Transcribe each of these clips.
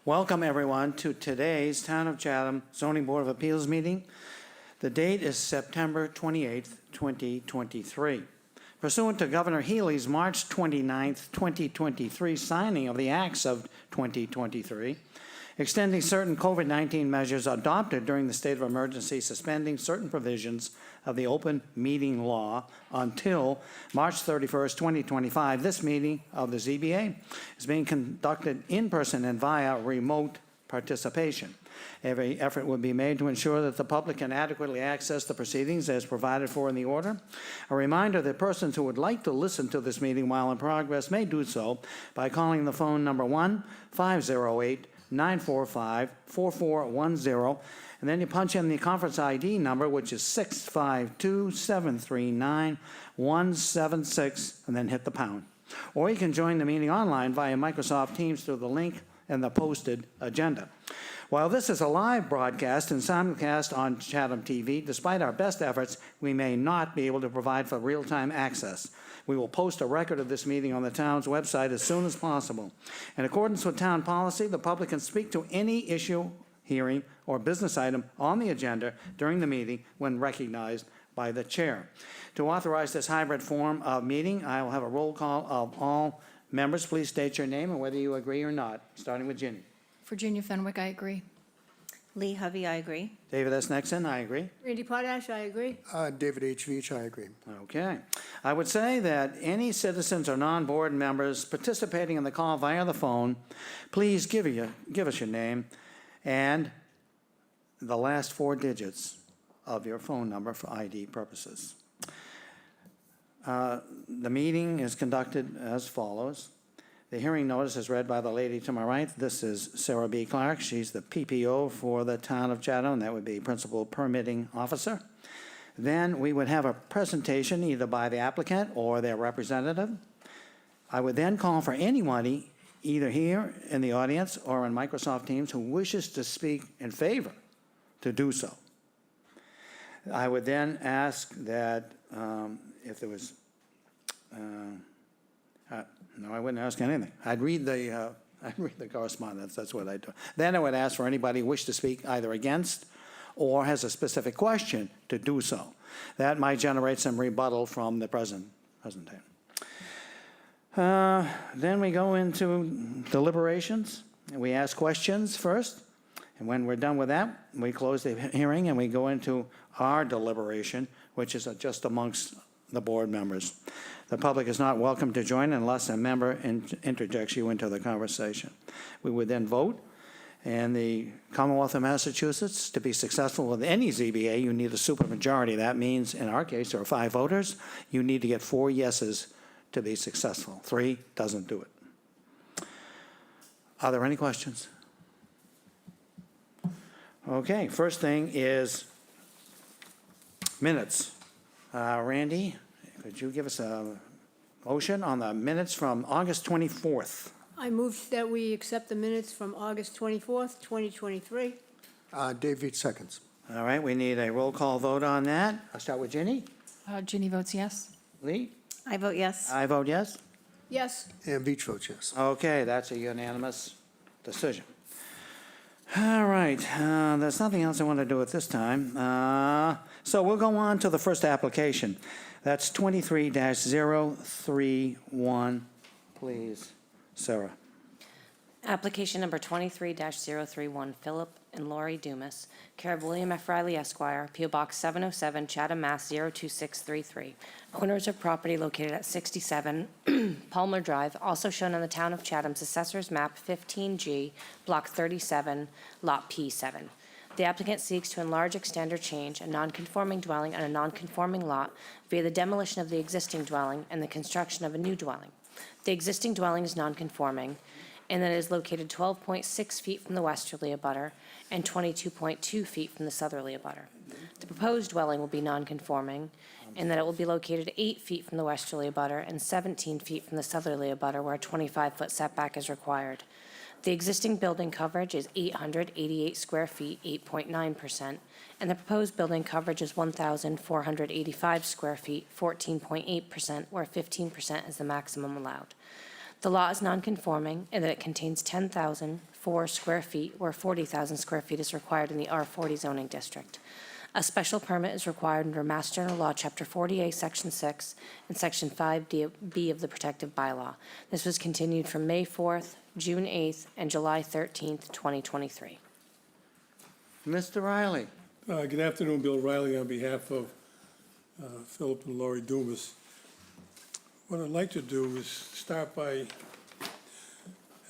Welcome, everyone, to today's Town of Chatham Zoning Board of Appeals meeting. The date is September 28th, 2023. Pursuant to Governor Healy's March 29th, 2023 signing of the Acts of 2023, extending certain COVID-19 measures adopted during the state of emergency, suspending certain provisions of the open meeting law until March 31st, 2025. This meeting of the ZBA is being conducted in person and via remote participation. Every effort will be made to ensure that the public can adequately access the proceedings as provided for in the order. A reminder that persons who would like to listen to this meeting while in progress may do so by calling the phone number 1-508-945-4410, and then you punch in the conference ID number, which is 652-739-176, and then hit the pound. Or you can join the meeting online via Microsoft Teams through the link in the posted agenda. While this is a live broadcast and simulcast on Chatham TV, despite our best efforts, we may not be able to provide for real-time access. We will post a record of this meeting on the town's website as soon as possible. In accordance with town policy, the public can speak to any issue, hearing, or business item on the agenda during the meeting when recognized by the chair. To authorize this hybrid form of meeting, I will have a roll call of all members. Please state your name and whether you agree or not, starting with Ginny. Virginia Fenwick, I agree. Lee Hovey, I agree. David S. Nixon, I agree. Randy Potash, I agree. David H. Veach, I agree. Okay. I would say that any citizens or non-board members participating in the call via the phone, please give us your name and the last 4 digits of your phone number for ID purposes. The meeting is conducted as follows. The hearing notice is read by the lady to my right. This is Sarah B. Clark. She's the PPO for the town of Chatham, and that would be Principal Permitting Officer. Then we would have a presentation either by the applicant or their representative. I would then call for anybody, either here in the audience or on Microsoft Teams, who wishes to speak in favor to do so. I would then ask that if there was no, I wouldn't ask anything. I'd read the correspondence. That's what I do. Then I would ask for anybody who wished to speak either against or has a specific question to do so. That might generate some rebuttal from the presentation. Then we go into deliberations. We ask questions first, and when we're done with that, we close the hearing and we go into our deliberation, which is just amongst the board members. The public is not welcome to join unless a member interjects you into the conversation. We would then vote, and the Commonwealth of Massachusetts, to be successful with any ZBA, you need a supermajority. That means, in our case, there are 5 voters. You need to get 4 yeses to be successful. 3 doesn't do it. Are there any questions? Okay, first thing is minutes. Randy, could you give us a motion on the minutes from August 24th? I move that we accept the minutes from August 24th, 2023. Dave Veach seconds. All right, we need a roll call vote on that. I'll start with Ginny. Ginny votes yes. Lee? I vote yes. I vote yes. Yes. And Veach votes yes. Okay, that's a unanimous decision. All right, there's nothing else I want to do at this time. So we'll go on to the first application. That's 23-031, please, Sarah. Application number 23-031, Philip and Lori Dumas, care of William F. Riley Esquire, P.O. Box 707, Chatham, Mass. 02633. Owners of property located at 67 Palmer Drive, also shown on the Town of Chatham's Assessor's Map 15G, Block 37, Lot P7. The applicant seeks to enlarge, extend, or change a non-conforming dwelling on a non-conforming lot via the demolition of the existing dwelling and the construction of a new dwelling. The existing dwelling is non-conforming, and that it is located 12.6 feet from the westerly abutter and 22.2 feet from the southerly abutter. The proposed dwelling will be non-conforming, in that it will be located 8 feet from the westerly abutter and 17 feet from the southerly abutter, where a 25-foot setback is required. The existing building coverage is 888 square feet, 8.9%, and the proposed building coverage is 1,485 square feet, 14.8%, where 15% is the maximum allowed. The lot is non-conforming in that it contains 10,400 square feet, where 40,000 square feet is required in the R40 zoning district. A special permit is required under Mass General Law, Chapter 48, Section 6, and Section 5B of the Protective Bylaw. This was continued from May 4th, June 8th, and July 13th, 2023. Mr. Riley. Good afternoon, Bill Riley, on behalf of Philip and Laurie Dumas. What I'd like to do is start by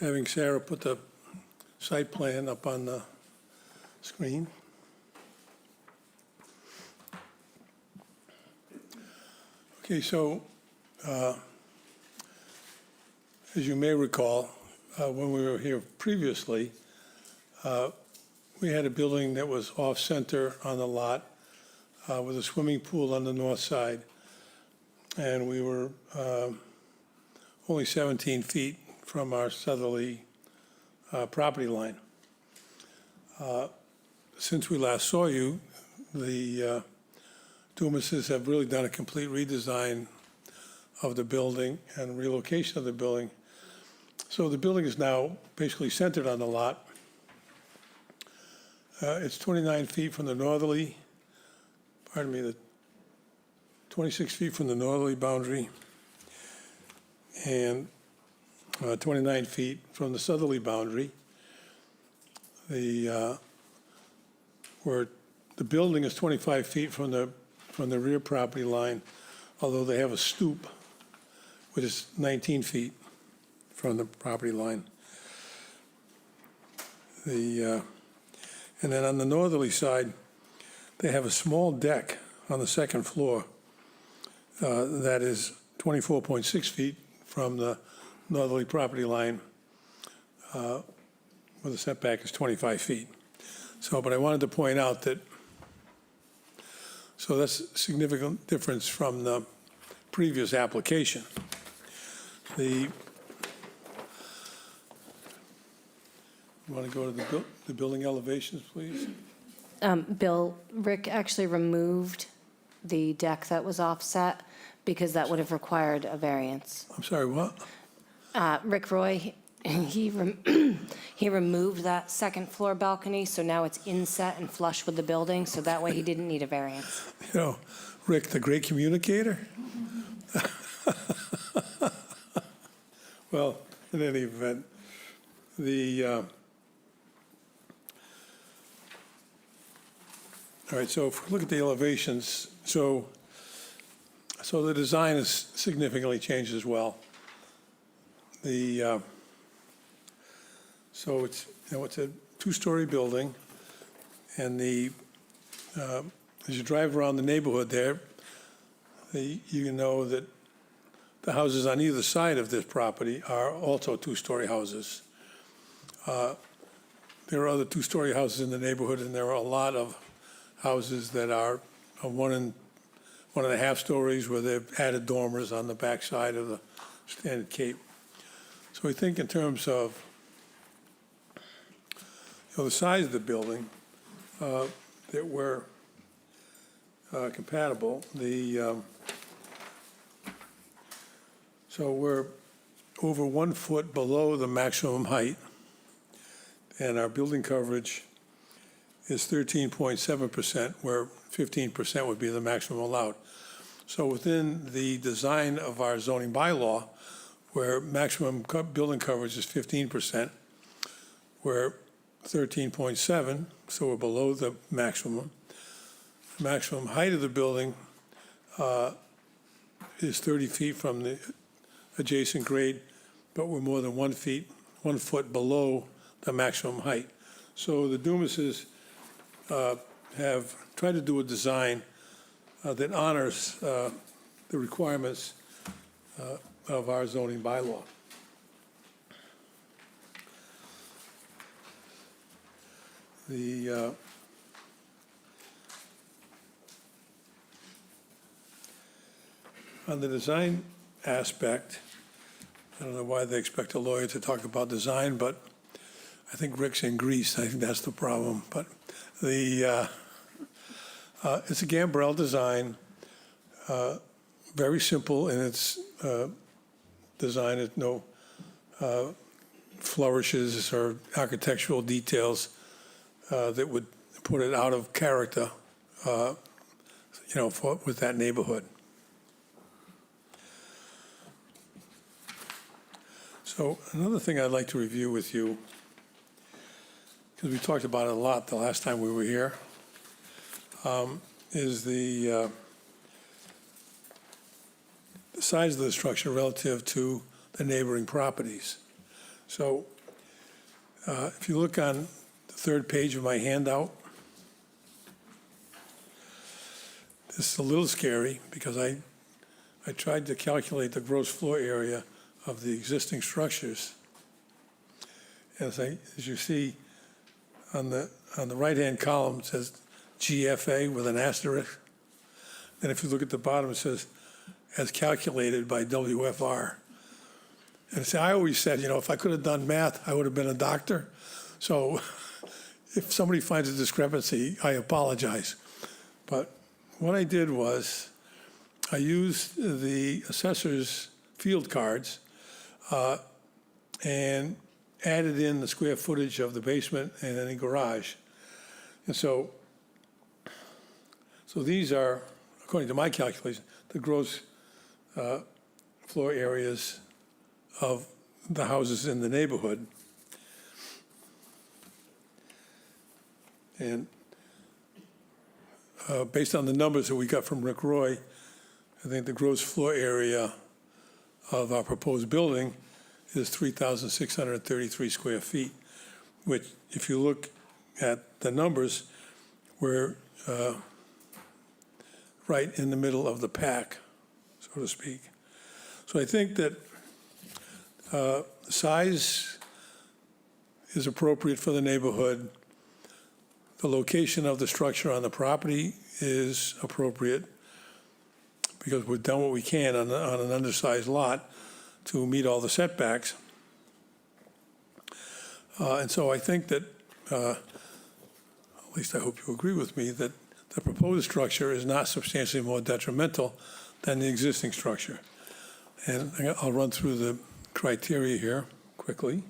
having Sarah put the site plan up on the screen. Okay, so as you may recall, when we were here previously, we had a building that was off-center on the lot with a swimming pool on the north side. And we were only 17 feet from our southerly property line. Since we last saw you, the Dumases have really done a complete redesign of the building and relocation of the building. So the building is now basically centered on the lot. It's 29 feet from the northerly, 26 feet from the northerly boundary, and 29 feet from the southerly boundary. Where the building is 25 feet from the rear property line, although they have a stoop, which is 19 feet from the property line. And then on the northerly side, they have a small deck on the second floor that is 24.6 feet from the northerly property line, where the setback is 25 feet. So, but I wanted to point out that, so that's a significant difference from the previous application. You want to go to the building elevations, please? Bill, Rick actually removed the deck that was offset because that would have required a variance. I'm sorry, what? Rick Roy, he removed that second floor balcony, so now it's inset and flush with the building, so that way he didn't need a variance. You know, Rick, the great communicator? Well, in any event, all right, so if we look at the elevations, so the design is significantly changed as well. So it's, it's a two-story building, and as you drive around the neighborhood there, you know that the houses on either side of this property are also two-story houses. There are other two-story houses in the neighborhood, and there are a lot of houses that are 1.5 stories where they've added dormers on the backside of the standard cape. So we think in terms of the size of the building, that we're compatible. So we're over 1 foot below the maximum height, and our building coverage is 13.7%, where 15% would be the maximum allowed. So within the design of our zoning bylaw, where maximum building coverage is 15%, we're 13.7, so we're below the maximum. The maximum height of the building is 30 feet from the adjacent grade, but we're more than 1 foot below the maximum height. So the Dumases have tried to do a design that honors the requirements of our zoning bylaw. On the design aspect, I don't know why they expect a lawyer to talk about design, but I think Rick's in Greece. I think that's the problem. But it's a gambrel design, very simple in its design. It flourishes or architectural details that would put it out of character, with that neighborhood. So another thing I'd like to review with you, because we talked about it a lot the last time we were here, is the size of the structure relative to the neighboring properties. So if you look on the third page of my handout, this is a little scary because I tried to calculate the gross floor area of the existing structures. As you see on the right-hand column, it says GFA with an asterisk. And if you look at the bottom, it says as calculated by WFR. And see, I always said, if I could have done math, I would have been a doctor. So if somebody finds a discrepancy, I apologize. But what I did was I used the assessor's field cards and added in the square footage of the basement and any garage. And so these are, according to my calculation, the gross floor areas of the houses in the neighborhood. And based on the numbers that we got from Rick Roy, I think the gross floor area of our proposed building is 3,633 square feet, which, if you look at the numbers, we're right in the middle of the pack, so to speak. So I think that size is appropriate for the neighborhood. The location of the structure on the property is appropriate because we've done what we can on an undersized lot to meet all the setbacks. And so I think that, at least I hope you agree with me, that the proposed structure is not substantially more detrimental than the existing structure. And I'll run through the criteria here quickly.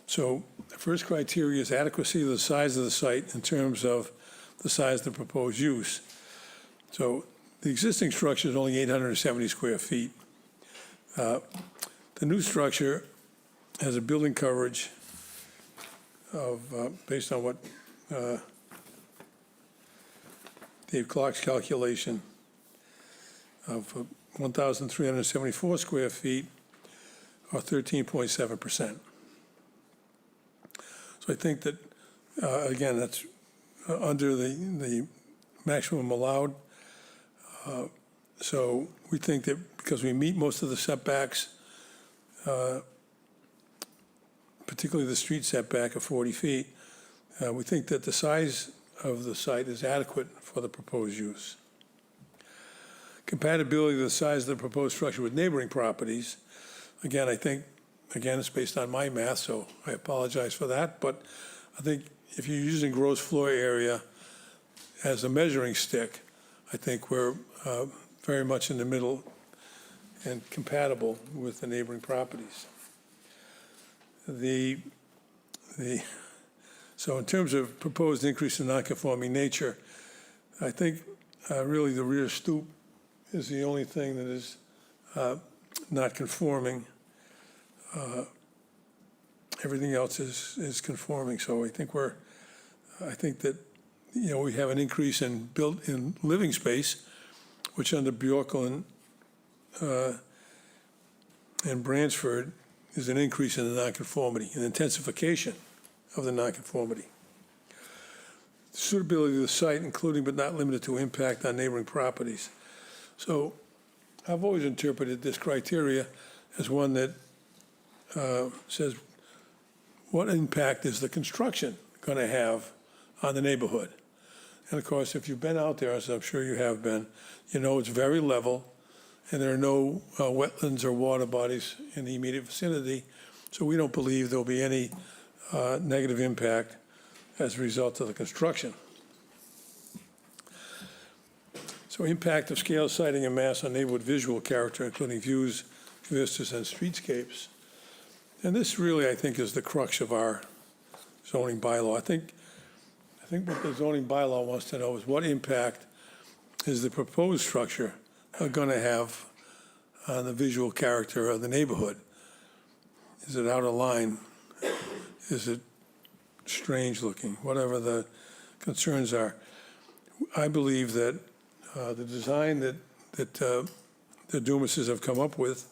So the first criteria is adequacy of the size of the site in terms of the size of the proposed use. So the existing structure is only 870 square feet. The new structure has a building coverage of, based on what Dave Clark's calculation, of 1,374 square feet, or 13.7%. So I think that, again, that's under the maximum allowed. So we think that because we meet most of the setbacks, particularly the street setback of 40 feet, we think that the size of the site is adequate for the proposed use. Compatibility of the size of the proposed structure with neighboring properties. Again, I think, it's based on my math, so I apologize for that, but I think if you're using gross floor area as a measuring stick, I think we're very much in the middle and compatible with the neighboring properties. So in terms of proposed increase in nonconforming nature, I think really the rear stoop is the only thing that is not conforming. Everything else is conforming. So I think that we have an increase in living space, which under Bjorkland and Bransford is an increase in the nonconformity, an intensification of the nonconformity. Suitability of the site, including but not limited to impact on neighboring properties. So I've always interpreted this criteria as one that says, what impact is the construction going to have on the neighborhood? And of course, if you've been out there, as I'm sure you have been, it's very level, and there are no wetlands or water bodies in the immediate vicinity, so we don't believe there'll be any negative impact as a result of the construction. So impact of scale, siting, and mass on neighborhood visual character, including views, vistas, and streetscapes. And this really, I think, is the crux of our zoning bylaw. I think what the zoning bylaw wants to know is what impact is the proposed structure going to have on the visual character of the neighborhood? Is it out of line? Is it strange looking? Whatever the concerns are. I believe that the design that the Dumases have come up with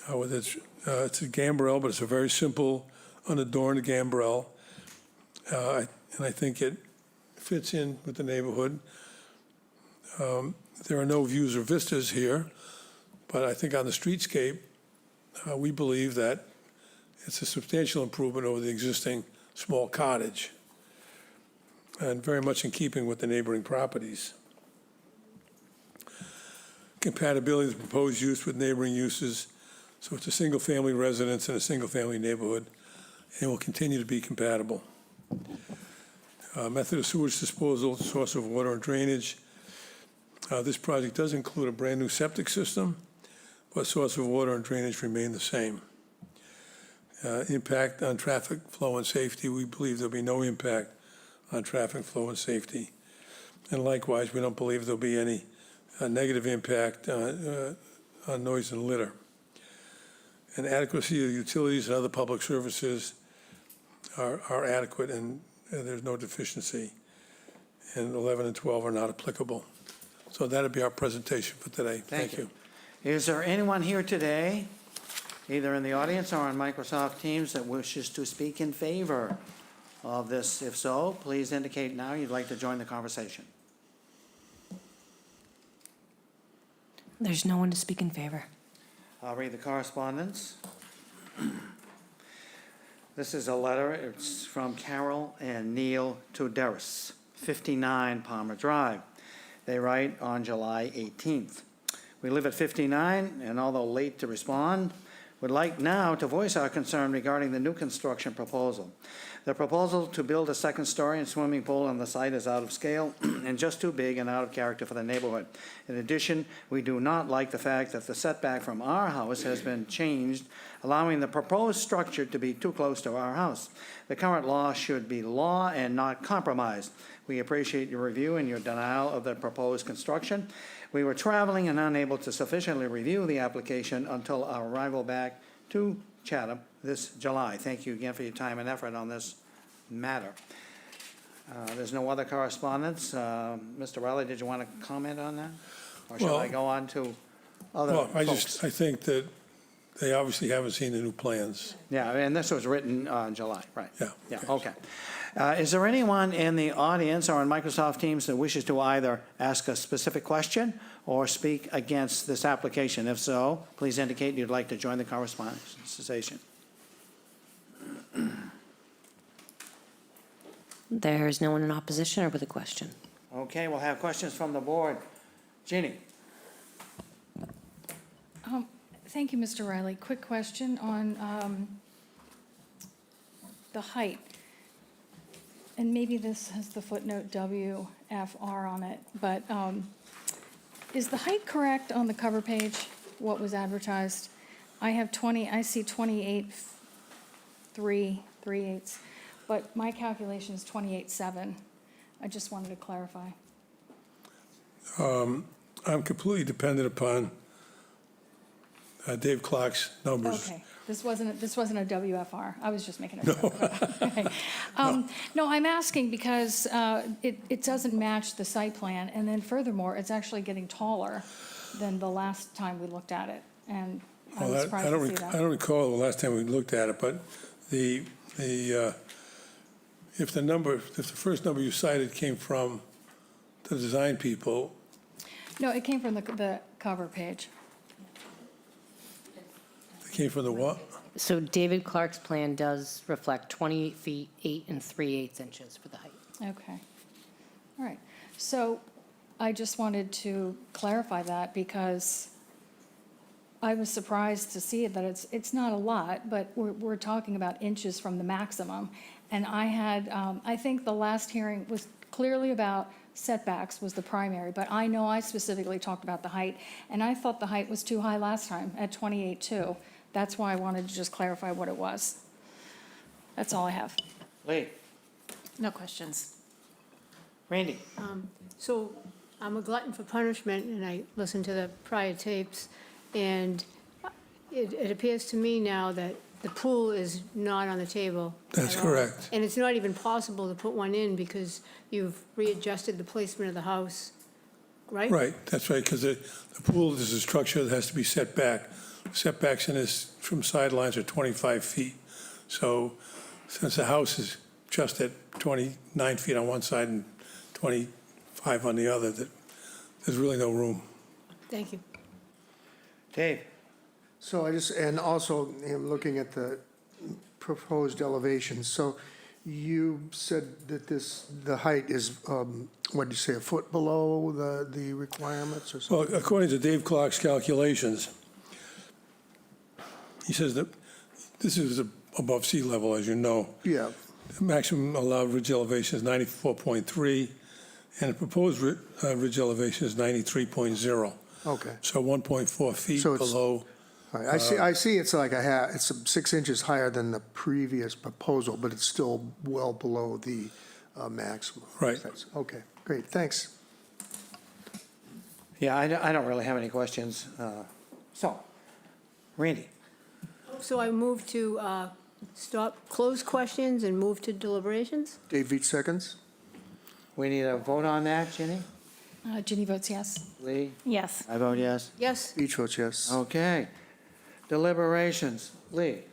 it's a gambrel, but it's a very simple, unadorned gambrel. And I think it fits in with the neighborhood. There are no views or vistas here, but I think on the streetscape, we believe that it's a substantial improvement over the existing small cottage, and very much in keeping with the neighboring properties. Compatibility of the proposed use with neighboring uses, so it's a single-family residence in a single-family neighborhood, and will continue to be compatible. Method of sewage disposal, source of water and drainage. This project does include a brand-new septic system, but source of water and drainage remain the same. Impact on traffic flow and safety, we believe there'll be no impact on traffic flow and safety. And likewise, we don't believe there'll be any negative impact on noise and litter. And adequacy of utilities and other public services are adequate, and there's no deficiency. And 11 and 12 are not applicable. So that'd be our presentation for today. Thank you. Is there anyone here today, either in the audience or on Microsoft Teams, that wishes to speak in favor of this? If so, please indicate now you'd like to join the conversation. There's no one to speak in favor. I'll read the correspondence. This is a letter. It's from Carol and Neil Tuderis, 59 Palmer Drive. They write on July 18th. We live at 59, and although late to respond, would like now to voice our concern regarding the new construction proposal. The proposal to build a second story and swimming pool on the site is out of scale and just too big and out of character for the neighborhood. In addition, we do not like the fact that the setback from our house has been changed, allowing the proposed structure to be too close to our house. The current law should be law and not compromise. We appreciate your review and your denial of the proposed construction. We were traveling and unable to sufficiently review the application until our arrival back to Chatham this July. Thank you again for your time and effort on this matter. There's no other correspondence. Mr. Riley, did you want to comment on that? Or shall I go on to other Well, folks? I think that they obviously haven't seen the new plans. Yeah, and this was written in July, right? Yeah. Yeah, okay. Is there anyone in the audience or on Microsoft Teams that wishes to either ask a specific question or speak against this application? If so, please indicate you'd like to join the conversation. There's no one in opposition or with a question. Okay, we'll have questions from the board. Jeannie? Thank you, Mr. Riley. Quick question on the height. And maybe this has the footnote WFR on it, but is the height correct on the cover page, what was advertised? I see 28, 3/8, but my calculation is 28.7. I just wanted to clarify. I'm completely dependent upon Dave Clark's numbers. Okay, this wasn't a WFR. I was just making a joke. Okay. No, I'm asking because it doesn't match the site plan, and then furthermore, it's actually getting taller than the last time we looked at it, and I was surprised to see that. I don't recall the last time we looked at it, but if the first number you cited came from the design people. No, it came from the cover page. It came from the what? So David Clark's plan does reflect 28 feet, 8 3/8 inches for the height. Okay. All right. So I just wanted to clarify that because I was surprised to see that it's not a lot, but we're talking about inches from the maximum. And I think the last hearing was clearly about setbacks was the primary, but I know I specifically talked about the height, and I thought the height was too high last time at 28 too. That's why I wanted to just clarify what it was. That's all I have. Lee, No questions. Randy, So I'm a glutton for punishment, and I listened to the prior tapes, and it appears to me now that the pool is not on the table. That's at all. correct. And it's not even possible to put one in because you've readjusted the placement of the house, right? Right, that's right, because the pool is a structure that has to be set back. Setbacks in this, from sidelines are 25 feet. So since the house is just at 29 feet on one side and 25 on the other, there's really no room. Thank you. Dave, So I just, and also, looking at the proposed elevations, so you said that the height is, what did you say, a foot below the requirements or something? Well, according to Dave Clark's calculations, he says that this is above sea level, as you know. Yeah, The maximum allowed ridge elevation is 94.3, and the proposed ridge elevation is 93.0. okay. So 1.4 feet So it's- below. All right, I see it's like it's 6 inches higher than the previous proposal, but it's still well below the maximum. Right. Okay, great, thanks. yeah, I don't really have any questions. So, Randy, So I move to close questions and move to deliberations? Dave Veach seconds. we need a vote on that, Ginny? Ginny votes yes. Lee? Yes. I vote yes. Yes? Veach votes yes. Okay. Deliberations. Lee?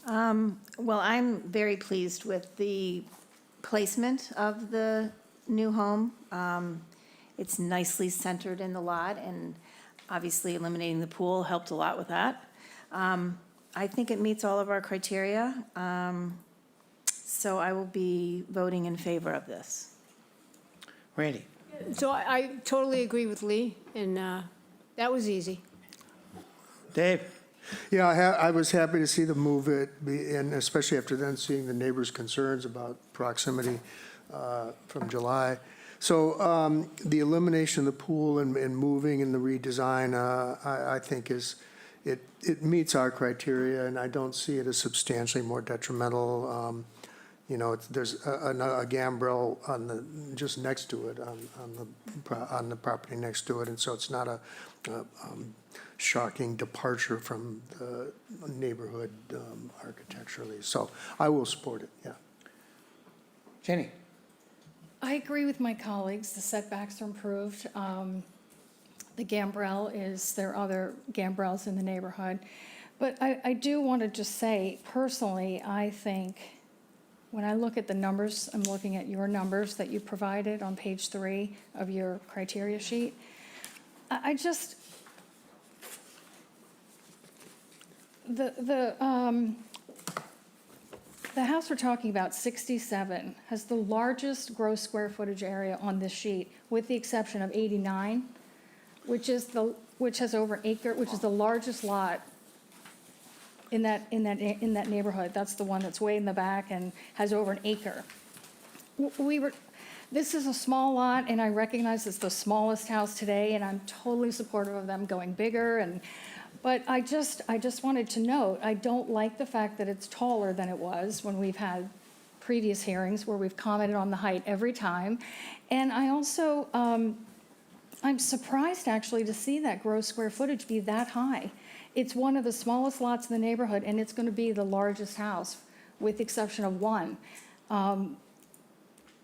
Well, I'm very pleased with the placement of the new home. It's nicely centered in the lot, and obviously eliminating the pool helped a lot with that. I think it meets all of our criteria, so I will be voting in favor of this. Randy? So I totally agree with Lee, and that was easy. Dave? Yeah, I was happy to see them move it, and especially after then seeing the neighbors' concerns about proximity from July. So the elimination of the pool and moving and the redesign, I think it meets our criteria, and I don't see it as substantially more detrimental. There's a gambrel just next to it, on the property next to it, and so it's not a shocking departure from the neighborhood architecturally. So I will support it, yeah. Ginny? I agree with my colleagues. The setbacks are improved. The gambrel there are other gambrels in the neighborhood. But I do want to just say, personally, I think when I look at the numbers, I'm looking at your numbers that you provided on page 3 of your criteria sheet. I just, the house we're talking about, 67, has the largest gross square footage area on this sheet, with the exception of 89, which has over an acre, which is the largest lot in that neighborhood. That's the one that's way in the back and has over an acre. This is a small lot, and I recognize it's the smallest house today, and I'm totally supportive of them going bigger, but I just wanted to note, I don't like the fact that it's taller than it was when we've had previous hearings where we've commented on the height every time. And I also, I'm surprised actually to see that gross square footage be that high. It's one of the smallest lots in the neighborhood, and it's going to be the largest house, with the exception of one,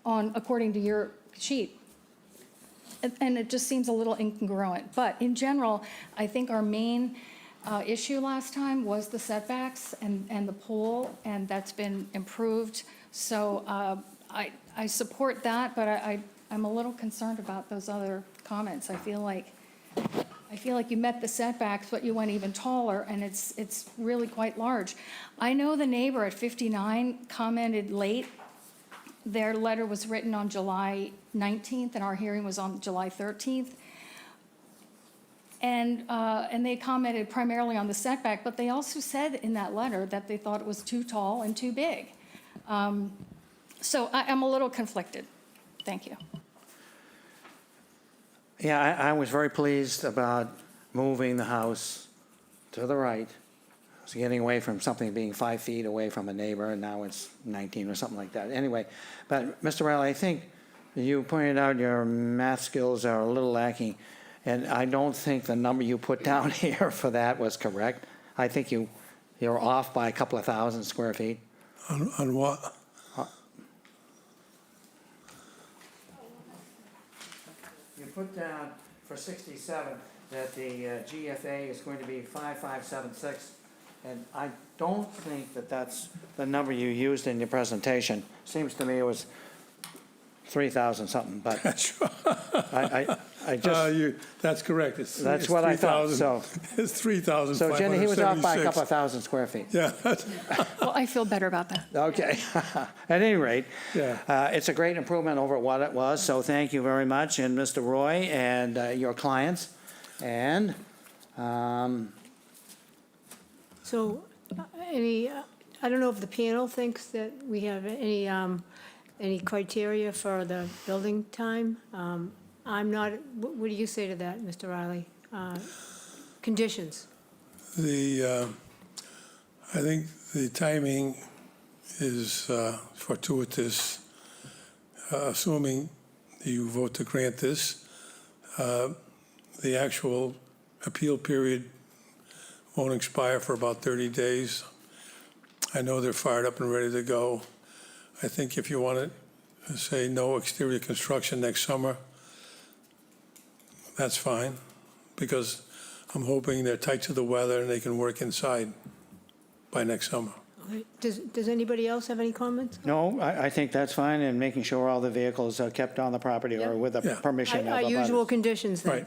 according to your sheet. And it just seems a little incongruent. But in general, I think our main issue last time was the setbacks and the pool, and that's been improved. So I support that, but I'm a little concerned about those other comments. I feel like you met the setbacks, but you went even taller, and it's really quite large. I know the neighbor at 59 commented late. Their letter was written on July 19th, and our hearing was on July 13th. And they commented primarily on the setback, but they also said in that letter that they thought it was too tall and too big. So I'm a little conflicted. Thank you. Yeah, I was very pleased about moving the house to the right it's getting away from something being 5 feet away from a neighbor, and now it's 19 or something like that. Anyway, but Mr. Riley, I think you pointed out your math skills are a little lacking, and I don't think the number you put down here for that was correct. I think you're off by a couple of thousand square feet. On what? You put down for 67 that the GFA is going to be 5576, and I don't think that that's the number you used in your presentation. Seems to me it was 3,000 something, but I just, That's correct. It's That's what I thought, 3,000 so- It's 3,576. so Jenny, he was off by a couple of thousand square feet. Yeah, Well, I feel better about that. Okay. At any rate, Yeah. it's a great improvement over what it was, so thank you very much, and Mr. Roy and your clients. And So, I don't know if the panel thinks that we have any criteria for the building time. I'm not, what do you say to that, Mr. Riley? Conditions? I think the timing is fortuitous, assuming you vote to grant this. The actual appeal period won't expire for about 30 days. I know they're fired up and ready to go. I think if you want to say no exterior construction next summer, that's fine, because I'm hoping they're tight to the weather and they can work inside by next summer. Okay. Does anybody else have any comments? no, I think that's fine, and making sure all the vehicles are kept on the property or with the Yeah. permission of the Our butters. usual conditions then? Right.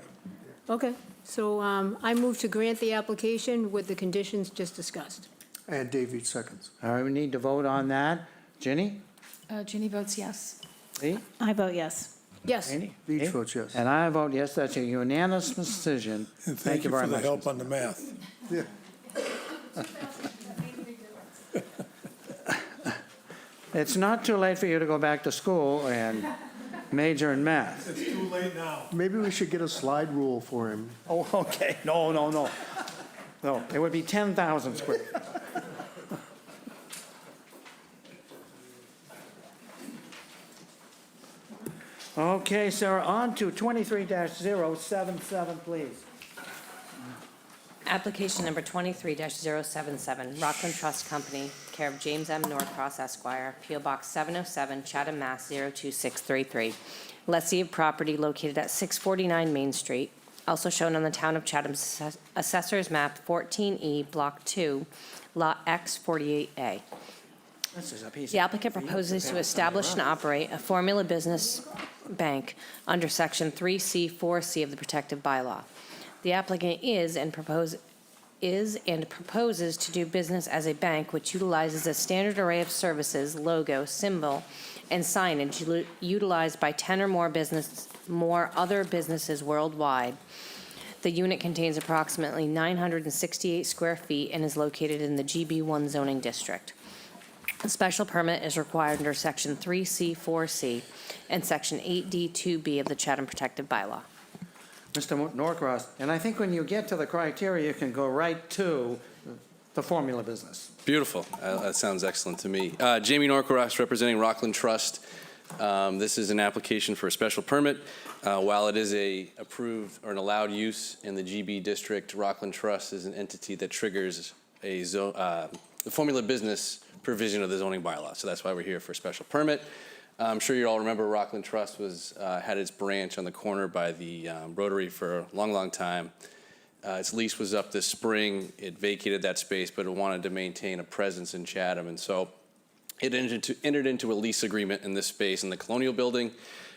Okay, so I move to grant the application with the conditions just discussed. And Dave each seconds. All right, we need to vote on that. Ginny? Ginny votes yes. Lee? I vote yes. Yes. Amy? Each Me? votes yes. And I vote yes, that's a unanimous decision. And thank you very for the much. help on the math. Yeah. It's not too late for you to go back to school and major in math. It's too late now. Maybe we should get a slide rule for him. Oh, okay, no. No, it would be 10,000 square. Okay, sir, on to 23-077, please. Application number 23-077, Rockland Trust Company, care of James M. Norcross Esquire, P.O. Box 707, Chatham, Mass. 02633. Lessee of property located at 649 Main Street, also shown on the Town of Chatham's Assessor's Map 14E, Block 2, Lot X 48A. This is a piece The of, applicant proposes to establish and operate a formula business bank under Section 3C4C of the Protective Bylaw. The applicant is and proposes to do business as a bank which utilizes a standard array of services, logo, symbol, and signage utilized by 10 or more other businesses worldwide. The unit contains approximately 968 square feet and is located in the GB1 zoning district. A special permit is required under Section 3C4C and Section 8D2B of the Chatham Protective Bylaw. Mr. Norcross, and I think when you get to the criteria, you can go right to the formula business. Beautiful. That sounds excellent to me. Jamie Norcross, representing Rockland Trust. This is an application for a special permit. While it is a approved or an allowed use in the GB district, Rockland Trust is an entity that triggers the formula business provision of the zoning bylaw. So that's why we're here for a special permit. I'm sure you all remember Rockland Trust had its branch on the corner by the Rotary for a long, long time. Its lease was up this spring. It vacated that space, but it wanted to maintain a presence in Chatham. And so it entered into a lease agreement in this space in the Colonial Building.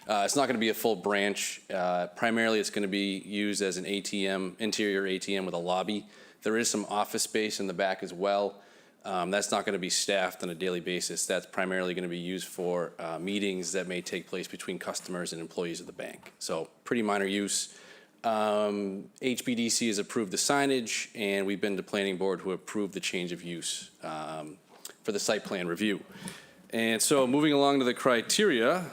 It's not going to be a full branch. Primarily, it's going to be used as an ATM, interior ATM with a lobby. There is some office space in the back as well. That's not going to be staffed on a daily basis. That's primarily going to be used for meetings that may take place between customers and employees of the bank. So pretty minor use. HBDC has approved the signage, and we've been to planning board who approved the change of use for the site plan review. And so moving along to the criteria,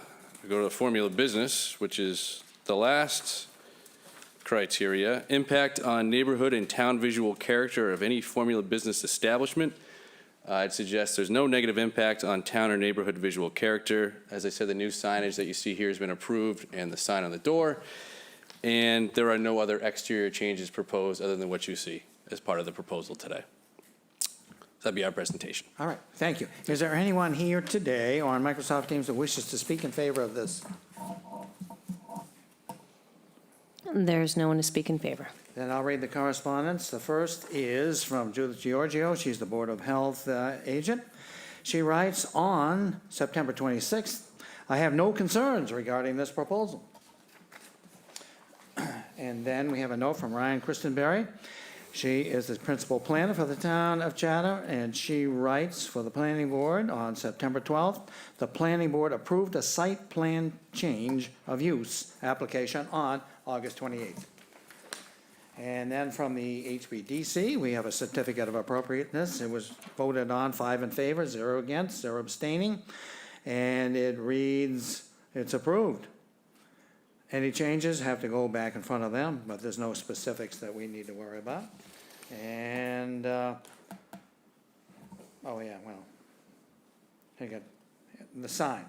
we go to the formula business, which is the last criteria. Impact on neighborhood and town visual character of any formula business establishment. I'd suggest there's no negative impact on town or neighborhood visual character. As I said, the new signage that you see here has been approved and the sign on the door. And there are no other exterior changes proposed other than what you see as part of the proposal today. So that'd be our presentation. All right, thank you. Is there anyone here today on Microsoft Teams that wishes to speak in favor of this? There's no one to speak in favor. Then I'll read the correspondence. The first is from Judith Giorgio. She's the Board of Health agent. She writes, on September 26th, I have no concerns regarding this proposal. And then we have a note from Ryan Christenberry. She is the principal planner for the town of Chatham, and she writes for the planning board on September 12th, the planning board approved a site plan change of use application on August 28th. And then from the HBDC, we have a certificate of appropriateness. It was voted on 5 in favor, 0 against, 0 abstaining. And it reads, it's approved. Any changes have to go back in front of them, but there's no specifics that we need to worry about. And, oh yeah, well, I got the sign.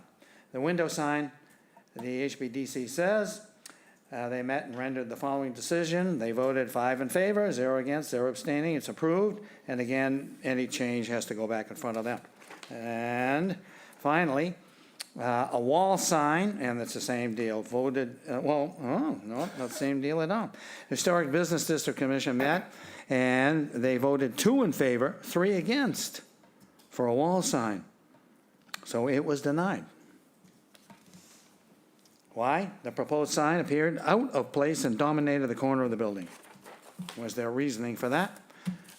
The window sign, the HBDC says, they met and rendered the following decision. They voted 5 in favor, 0 against, 0 abstaining. It's approved. And again, any change has to go back in front of them. And finally, a wall sign, and it's the same deal, voted, no, not the same deal at all. Historic Business District Commission met, and they voted 2 in favor, 3 against for a wall sign. So it was denied. Why? The proposed sign appeared out of place and dominated the corner of the building. Was there reasoning for that?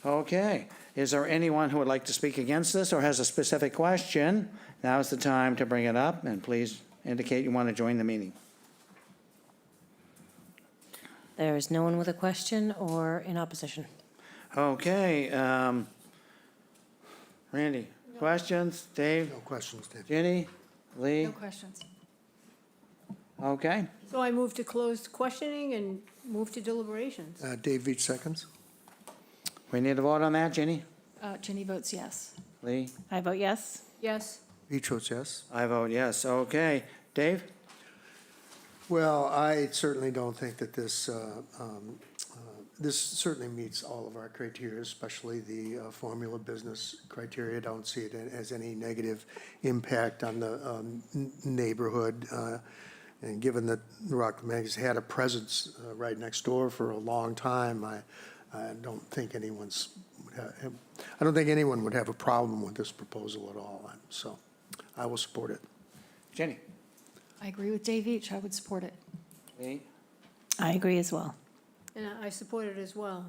Okay. Is there anyone who would like to speak against this or has a specific question? Now is the time to bring it up, and please indicate you want to join the meeting. There is no one with a question or in opposition. Okay. Randy, questions? Dave? No questions, Dave. Ginny? Lee? No questions. Okay. So I move to closed questioning and move to deliberations. Dave Veach seconds. We need a vote on that, Ginny? Ginny votes yes. Lee? I vote yes. Yes. Veach votes yes. I vote yes. Okay. Dave? Well, I certainly don't think that this, this certainly meets all of our criteria, especially the formula business criteria. I don't see it as any negative impact on the neighborhood. And given that Rockland Mag has had a presence right next door for a long time, I don't think I don't think anyone would have a problem with this proposal at all. So I will support it. Ginny? I agree with Dave Each. I would support it. Lee? I agree as well. And I support it as well.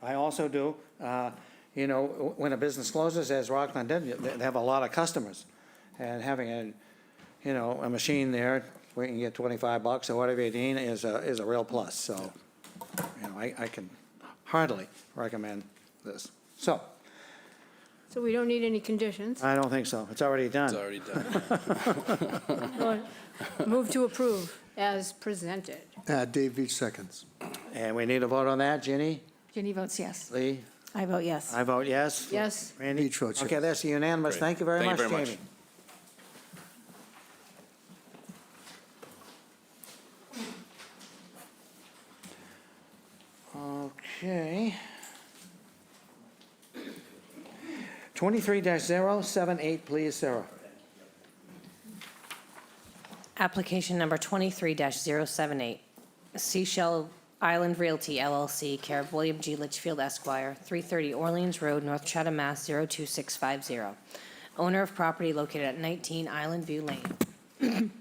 I also do. You know, when a business closes, as Rockland did, they have a lot of customers. And having a machine there where you can get $25 or whatever you need is a real plus. So, I can heartily recommend this. So, So we don't need any conditions. I don't think so. It's already done. It's already done. Well, move to approve as presented. Dave Veach seconds. And we need a vote on that. Ginny? Ginny votes yes. Lee? I vote yes. I vote yes. Yes. Randy? Veach votes yes. Okay, that's unanimous. Great. Thank you very much, Thank you very Jamie. Okay. 23-078, please, Sarah. Application number 23-078, Seashell Island Realty LLC, care of William G. Litchfield Esquire, 330 Orleans Road, North Chatham, Mass. 02650. Owner of property located at 19 Island View Lane.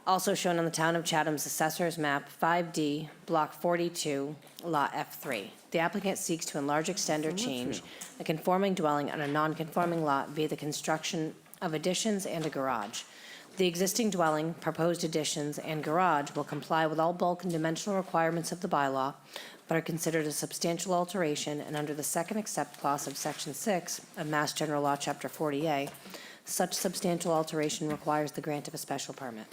Also shown on the Town of Chatham's Assessor's Map 5D, Block 42, Lot F3. The applicant seeks to enlarge, extend, or change a conforming dwelling on a non-conforming lot via the construction of additions and a garage. The existing dwelling, proposed additions, and garage will comply with all bulk and dimensional requirements of the bylaw, but are considered a substantial alteration, and under the second except clause of Section 6 of Mass General Law, Chapter 40A, such substantial alteration requires the grant of a special permit.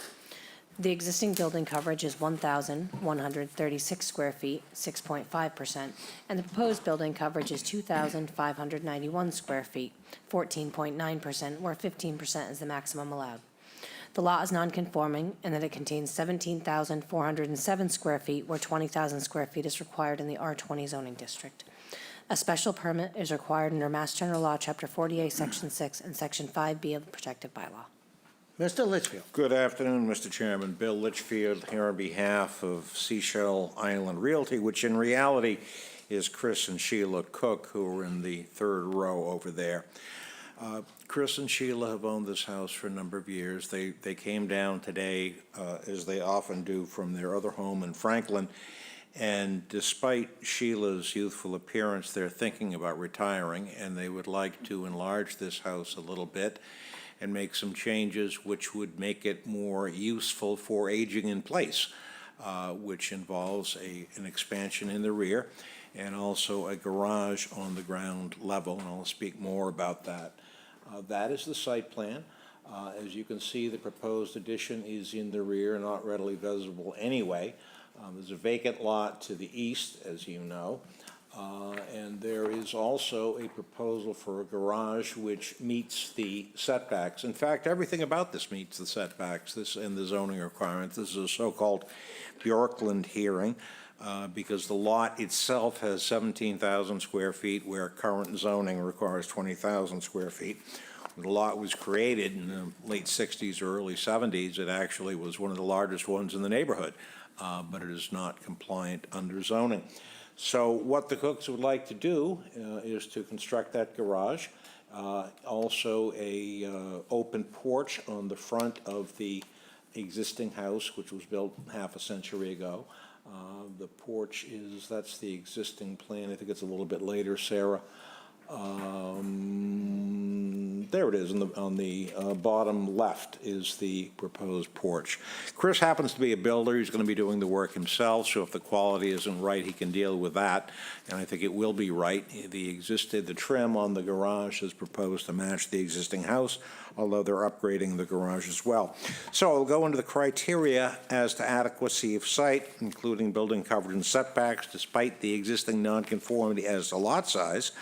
The existing building coverage is 1,136 square feet, 6.5%, and the proposed building coverage is 2,591 square feet, 14.9%, where 15% is the maximum allowed. The lot is non-conforming in that it contains 17,407 square feet, where 20,000 square feet is required in the R20 zoning district. A special permit is required under Mass General Law, Chapter 48, Section 6, and Section 5B of the Protective Bylaw. Mr. Litchfield. Good afternoon, Mr. Chairman. Bill Litchfield here on behalf of Seashell Island Realty, which in reality is Chris and Sheila Cook, who are in the third row over there. Chris and Sheila have owned this house for a number of years. They came down today, as they often do, from their other home in Franklin. And despite Sheila's youthful appearance, they're thinking about retiring, and they would like to enlarge this house a little bit and make some changes which would make it more useful for aging in place, which involves an expansion in the rear and also a garage on the ground level, and I'll speak more about that. That is the site plan. As you can see, the proposed addition is in the rear, not readily visible anyway. There's a vacant lot to the east, as you know. And there is also a proposal for a garage which meets the setbacks. In fact, everything about this meets the setbacks, this and the zoning requirements. This is a so-called Bjorkland hearing because the lot itself has 17,000 square feet where current zoning requires 20,000 square feet. When the lot was created in the late 60s or early 70s, it actually was one of the largest ones in the neighborhood, but it is not compliant under zoning. So what the Cooks would like to do is to construct that garage, also a open porch on the front of the existing house, which was built half a century ago. The porch that's the existing plan. I think it's a little bit later, Sarah. There it is on the bottom left is the proposed porch. Chris happens to be a builder. He's going to be doing the work himself, so if the quality isn't right, he can deal with that, and I think it will be right. The trim on the garage is proposed to match the existing house, although they're upgrading the garage as well. So I'll go into the criteria as to adequacy of site, including building coverage and setbacks. Despite the existing nonconformity as to lot size,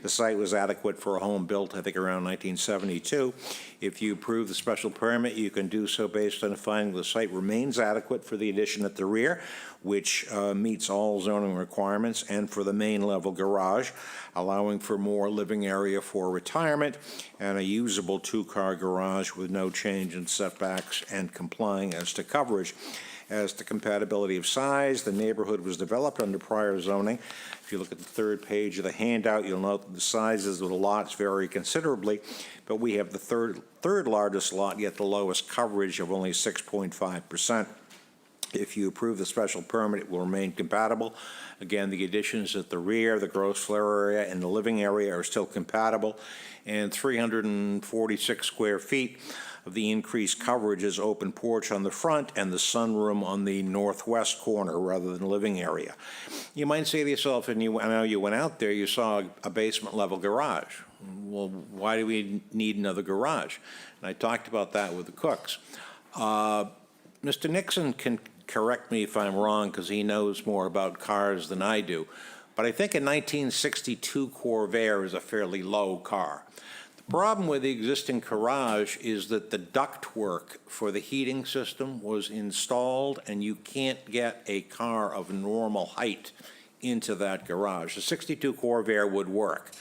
the site was adequate for a home built, I think, around 1972. If you approve the special permit, you can do so based on a finding the site remains adequate for the addition at the rear, which meets all zoning requirements, and for the main level garage, allowing for more living area for retirement, and a usable two-car garage with no change in setbacks and complying as to coverage. As to compatibility of size, the neighborhood was developed under prior zoning. If you look at the third page of the handout, you'll note that the sizes of the lots vary considerably, but we have the third largest lot, yet the lowest coverage of only 6.5%. If you approve the special permit, it will remain compatible. Again, the additions at the rear, the gross floor area, and the living area are still compatible, and 346 square feet of the increased coverage is open porch on the front and the sunroom on the northwest corner rather than living area. You might say to yourself, and I know you went out there, you saw a basement level garage. Well, why do we need another garage? And I talked about that with the Cooks. Mr. Nixon can correct me if I'm wrong because he knows more about cars than I do, but I think a 1962 Corvair is a fairly low car. The problem with the existing garage is that the ductwork for the heating system was installed and you can't get a car of normal height into that garage. The 62 Corvair would work,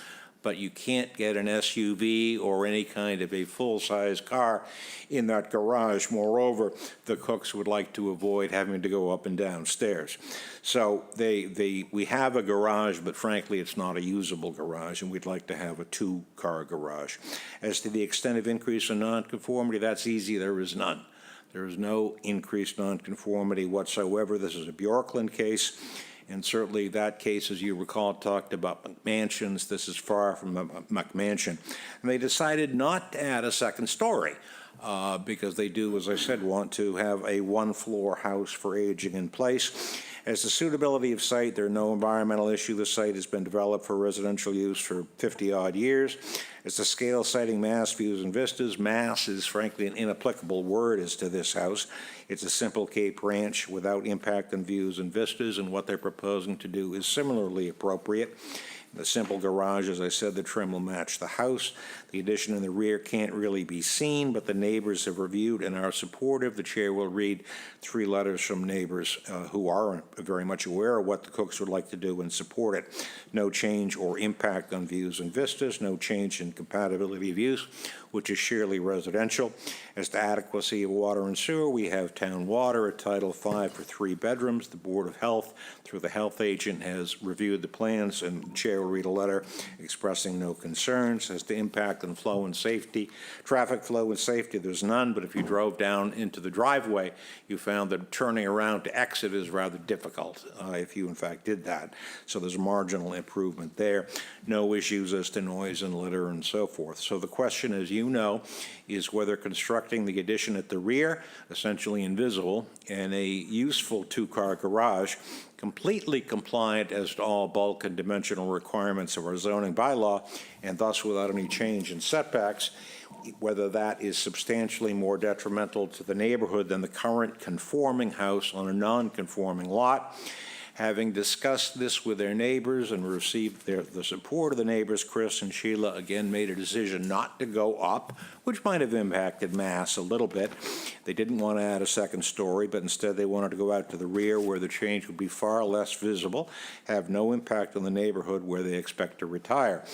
but you can't get an SUV or any kind of a full-size car in that garage. Moreover, the Cooks would like to avoid having to go up and down stairs. So we have a garage, but frankly, it's not a usable garage, and we'd like to have a two-car garage. As to the extent of increase in nonconformity, that's easy. There is none. There is no increased nonconformity whatsoever. This is a Bjorkland case. And certainly that case, as you recall, talked about McMansions. This is far from a McMansion. And they decided not to add a second story because they do, as I said, want to have a one-floor house for aging in place. As to suitability of site, there are no environmental issue. The site has been developed for residential use for 50-odd years. As to scale, siting, mass, views, and vistas, mass is frankly an inapplicable word as to this house. It's a simple Cape ranch without impact on views and vistas, and what they're proposing to do is similarly appropriate. The simple garage, as I said, the trim will match the house. The addition in the rear can't really be seen, but the neighbors have reviewed and are supportive. The chair will read 3 letters from neighbors who are very much aware of what the Cooks would like to do and support it. No change or impact on views and vistas, no change in compatibility of use, which is sheerly residential. As to adequacy of water and sewer, we have town water at Title V for 3 bedrooms. The Board of Health, through the health agent, has reviewed the plans, and the chair will read a letter expressing no concerns. As to impact on flow and safety, traffic flow and safety, there's none, but if you drove down into the driveway, you found that turning around to exit is rather difficult if you in fact did that. So there's a marginal improvement there. No issues as to noise and litter and so forth. So the question, as you know, is whether constructing the addition at the rear, essentially invisible, and a useful 2-car garage, completely compliant as to all bulk and dimensional requirements of our zoning bylaw, and thus without any change in setbacks, whether that is substantially more detrimental to the neighborhood than the current conforming house on a non-conforming lot. Having discussed this with their neighbors and received the support of the neighbors, Chris and Sheila again made a decision not to go up, which might have impacted mass a little bit. They didn't want to add a second story, but instead they wanted to go out to the rear where the change would be far less visible, have no impact on the neighborhood where they expect to retire.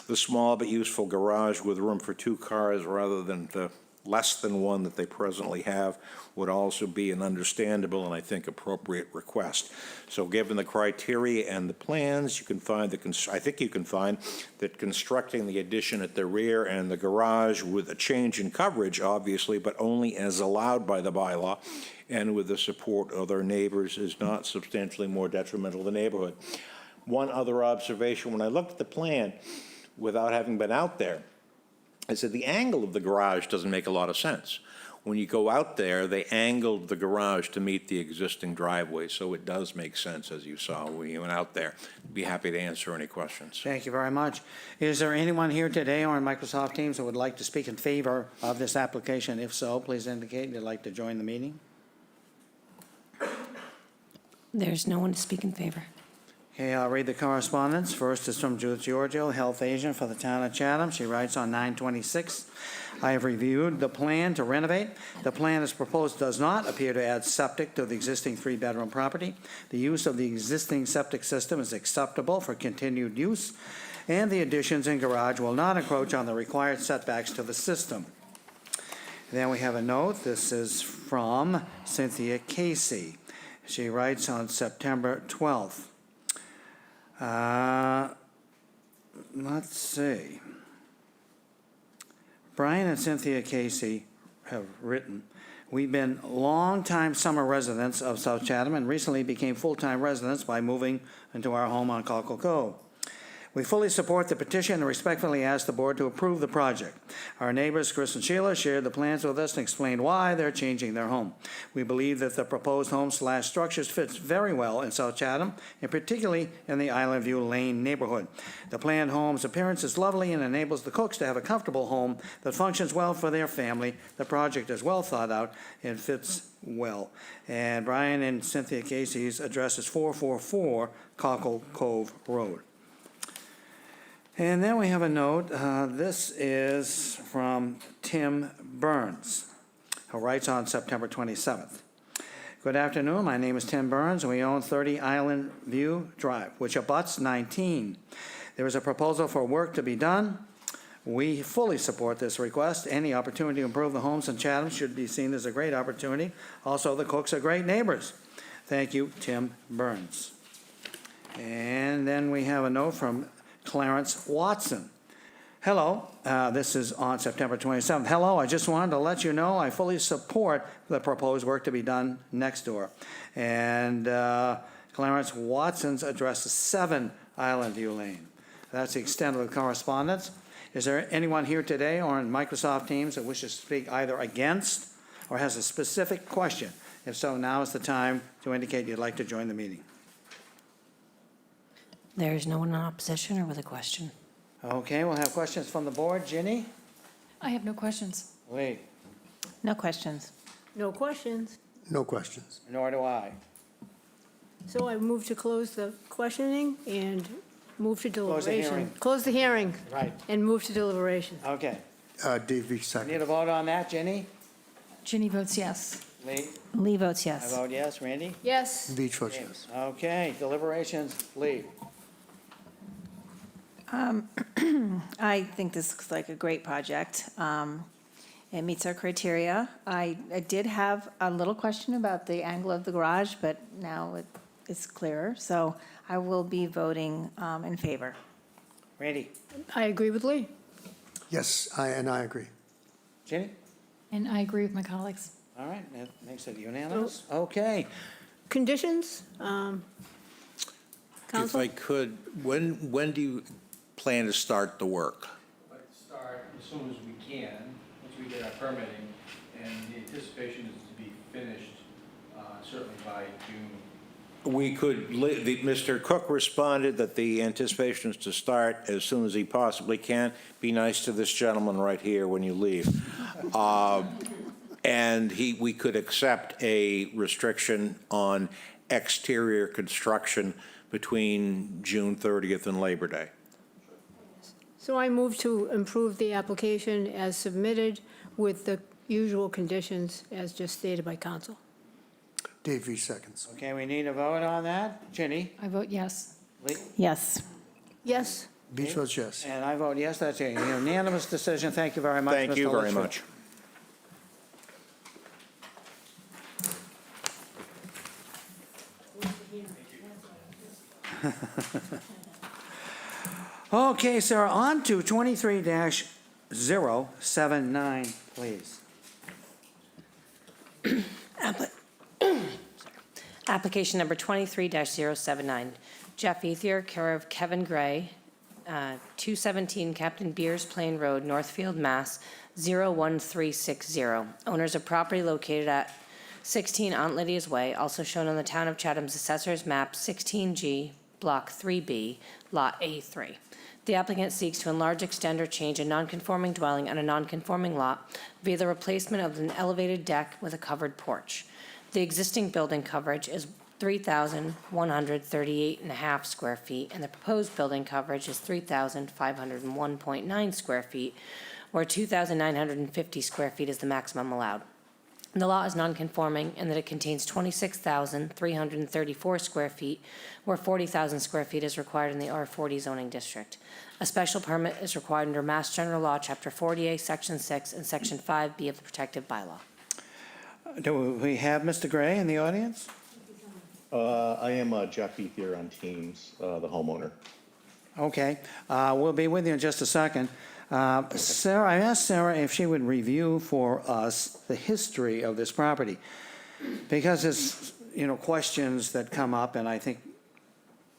The small but useful garage with room for 2 cars rather than the less than one that they presently have would also be an understandable and I think appropriate request. So given the criteria and the plans, you can find I think you can find that constructing the addition at the rear and the garage with a change in coverage, obviously, but only as allowed by the bylaw and with the support of their neighbors, is not substantially more detrimental to the neighborhood. One other observation, when I looked at the plan without having been out there, I said the angle of the garage doesn't make a lot of sense. When you go out there, they angled the garage to meet the existing driveway, so it does make sense, as you saw when you went out there. Be happy to answer any questions. Thank you very much. Is there anyone here today or on Microsoft Teams who would like to speak in favor of this application? If so, please indicate you'd like to join the meeting. There's no one to speak in favor. Okay, I'll read the correspondence. First is from Judith Giorgio, health agent for the town of Chatham. She writes on 9/26, I have reviewed the plan to renovate. The plan as proposed does not appear to add septic to the existing 3-bedroom property. The use of the existing septic system is acceptable for continued use, and the additions and garage will not encroach on the required setbacks to the system. Then we have a note. This is from Cynthia Casey. She writes on September 12th. Let's see. Brian and Cynthia Casey have written, we've been longtime summer residents of South Chatham and recently became full-time residents by moving into our home on Cockle Cove. We fully support the petition and respectfully ask the board to approve the project. Our neighbors, Chris and Sheila, shared the plans with us and explained why they're changing their home. We believe that the proposed home/structures fits very well in South Chatham, and particularly in the Island View Lane neighborhood. The planned home's appearance is lovely and enables the Cooks to have a comfortable home that functions well for their family. The project is well thought out and fits well. And Brian and Cynthia Casey's address is 444 Cockle Cove Road. And then we have a note. This is from Tim Burns, who writes on September 27th. Good afternoon. My name is Tim Burns, and we own 30 Island View Drive, which abuts 19. There is a proposal for work to be done. We fully support this request. Any opportunity to improve the homes in Chatham should be seen as a great opportunity. Also, the Cooks are great neighbors. Thank you, Tim Burns. And then we have a note from Clarence Watson. Hello, this is on September 27th. Hello, I just wanted to let you know I fully support the proposed work to be done next door. And Clarence Watson's address is 7 Island View Lane. That's the extent of the correspondence. Is there anyone here today or on Microsoft Teams that wishes to speak either against or has a specific question If so, now is the time to indicate you'd like to join the meeting. There is no one in opposition or with a question. Okay, we'll have questions from the board. Ginny? I have no questions. Lee? No questions. No questions. No questions. Nor do I. So I move to close the questioning and move to Close the deliberation. hearing. Close the hearing Right, and move to deliberation. okay. Dave Veach, second. Need a vote on that, Ginny? Ginny votes yes. Lee? Lee votes I yes. vote yes. Randy? Yes. Veach votes yes. Okay, deliberations, Lee. I think this looks like a great project. It meets our criteria. I did have a little question about the angle of the garage, but now it's clearer. So I will be voting in favor. Randy? I agree with Lee. Yes, I agree. Ginny? And I agree with my colleagues. All right, that makes it unanimous. Okay, Conditions? If Counsel? I could, when do you plan to start the work? I'd like to start as soon as we can, once we get our permitting, and the anticipation is to be finished certainly by June. We could, Mr. Cook responded that the anticipation is to start as soon as he possibly can. Be nice to this gentleman right here when you leave. And we could accept a restriction on exterior construction between June 30th and Labor Day. So I move to improve the application as submitted with the usual conditions as just stated by council. Dave Veach seconds. okay, we need a vote on that. Ginny? I vote yes. Lee? Yes. Yes. Veach votes yes. And I vote yes, that's a unanimous decision. Thank you very much, Mr. Thank you very Litchfield. much. Okay, sir, on to 23-079, please. Application number 23-079. Jeff Ethier, care of Kevin Gray, 217 Captain Beers Plain Road, Northfield, Mass. 01360. Owners of property located at 16 Aunt Lydia's Way, also shown on the Town of Chatham's Assessor's Map 16G, Block 3B, Lot A3. The applicant seeks to enlarge, extend, or change a nonconforming dwelling on a nonconforming lot via the replacement of an elevated deck with a covered porch. The existing building coverage is 3,138.5 square feet, and the proposed building coverage is 3,501.9 square feet, where 2,950 square feet is the maximum allowed. The lot is nonconforming in that it contains 26,334 square feet, where 40,000 square feet is required in the R40 zoning district. A special permit is required under Mass General Law, Chapter 40A, Section 6, and Section 5B of the protective bylaw. Do we have Mr. Gray in the audience? I am Jeff Ethier on Teams, the homeowner. Okay, we'll be with you in just a second. Sarah, I asked Sarah if she would review for us the history of this property, because it's, questions that come up, and I think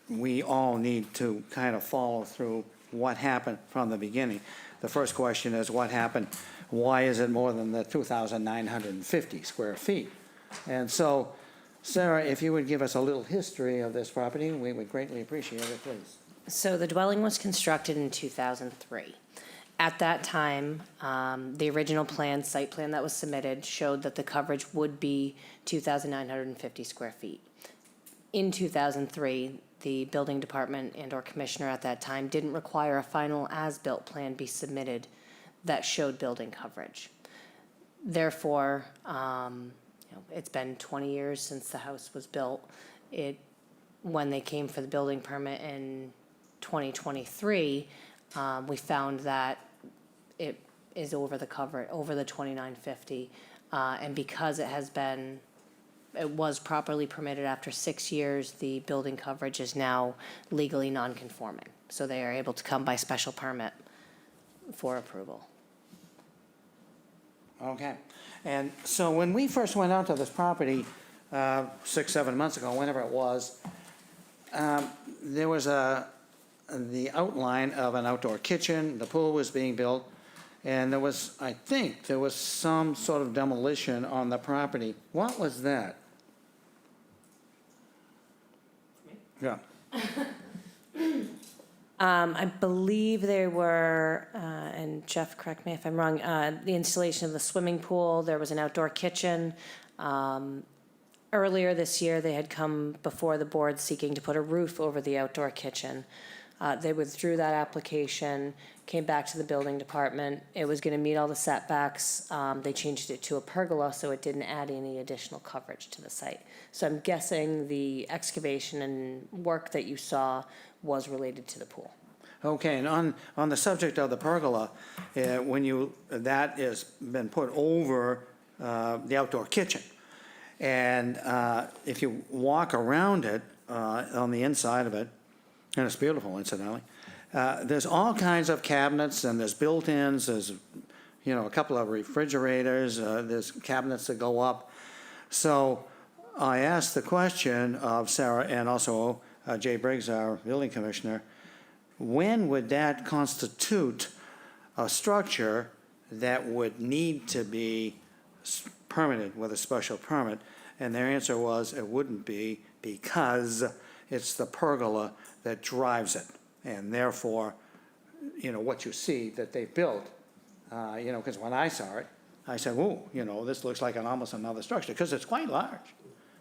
we all need to kind of follow through what happened from the beginning. The first question is, what happened? Why is it more than the 2,950 square feet? And so, Sarah, if you would give us a little history of this property, we would greatly appreciate it, please. So the dwelling was constructed in 2003. At that time, the original plan, site plan that was submitted, showed that the coverage would be 2,950 square feet. In 2003, the building department and/or commissioner at that time didn't require a final as-built plan be submitted that showed building coverage. Therefore, it's been 20 years since the house was built. When they came for the building permit in 2023, we found that it is over the 2950, and because it was properly permitted after 6 years, the building coverage is now legally non-conforming. So they are able to come by special permit for approval. Okay, and so when we first went out to this property 6-7 months ago, whenever it was, there was the outline of an outdoor kitchen, the pool was being built, and there was, I think, there was some sort of demolition on the property. What was that? Yeah. I believe they were, and Jeff, correct me if I'm wrong, the installation of the swimming pool, there was an outdoor kitchen. Earlier this year, they had come before the board seeking to put a roof over the outdoor kitchen. They withdrew that application, came back to the building department. It was gonna meet all the setbacks. They changed it to a pergola, so it didn't add any additional coverage to the site. So I'm guessing the excavation and work that you saw was related to the pool. Okay, and on the subject of the pergola, that has been put over the outdoor kitchen. And if you walk around it, on the inside of it, and it's beautiful incidentally, there's all kinds of cabinets, and there's built-ins, there's, a couple of refrigerators, there's cabinets that go up. So I asked the question of Sarah and also Jay Briggs, our building commissioner, when would that constitute a structure that would need to be permitted with a special permit? And their answer was it wouldn't be, because it's the pergola that drives it. And therefore, what you see that they built, because when I saw it, I said, whoa, this looks like almost another structure, because it's quite large.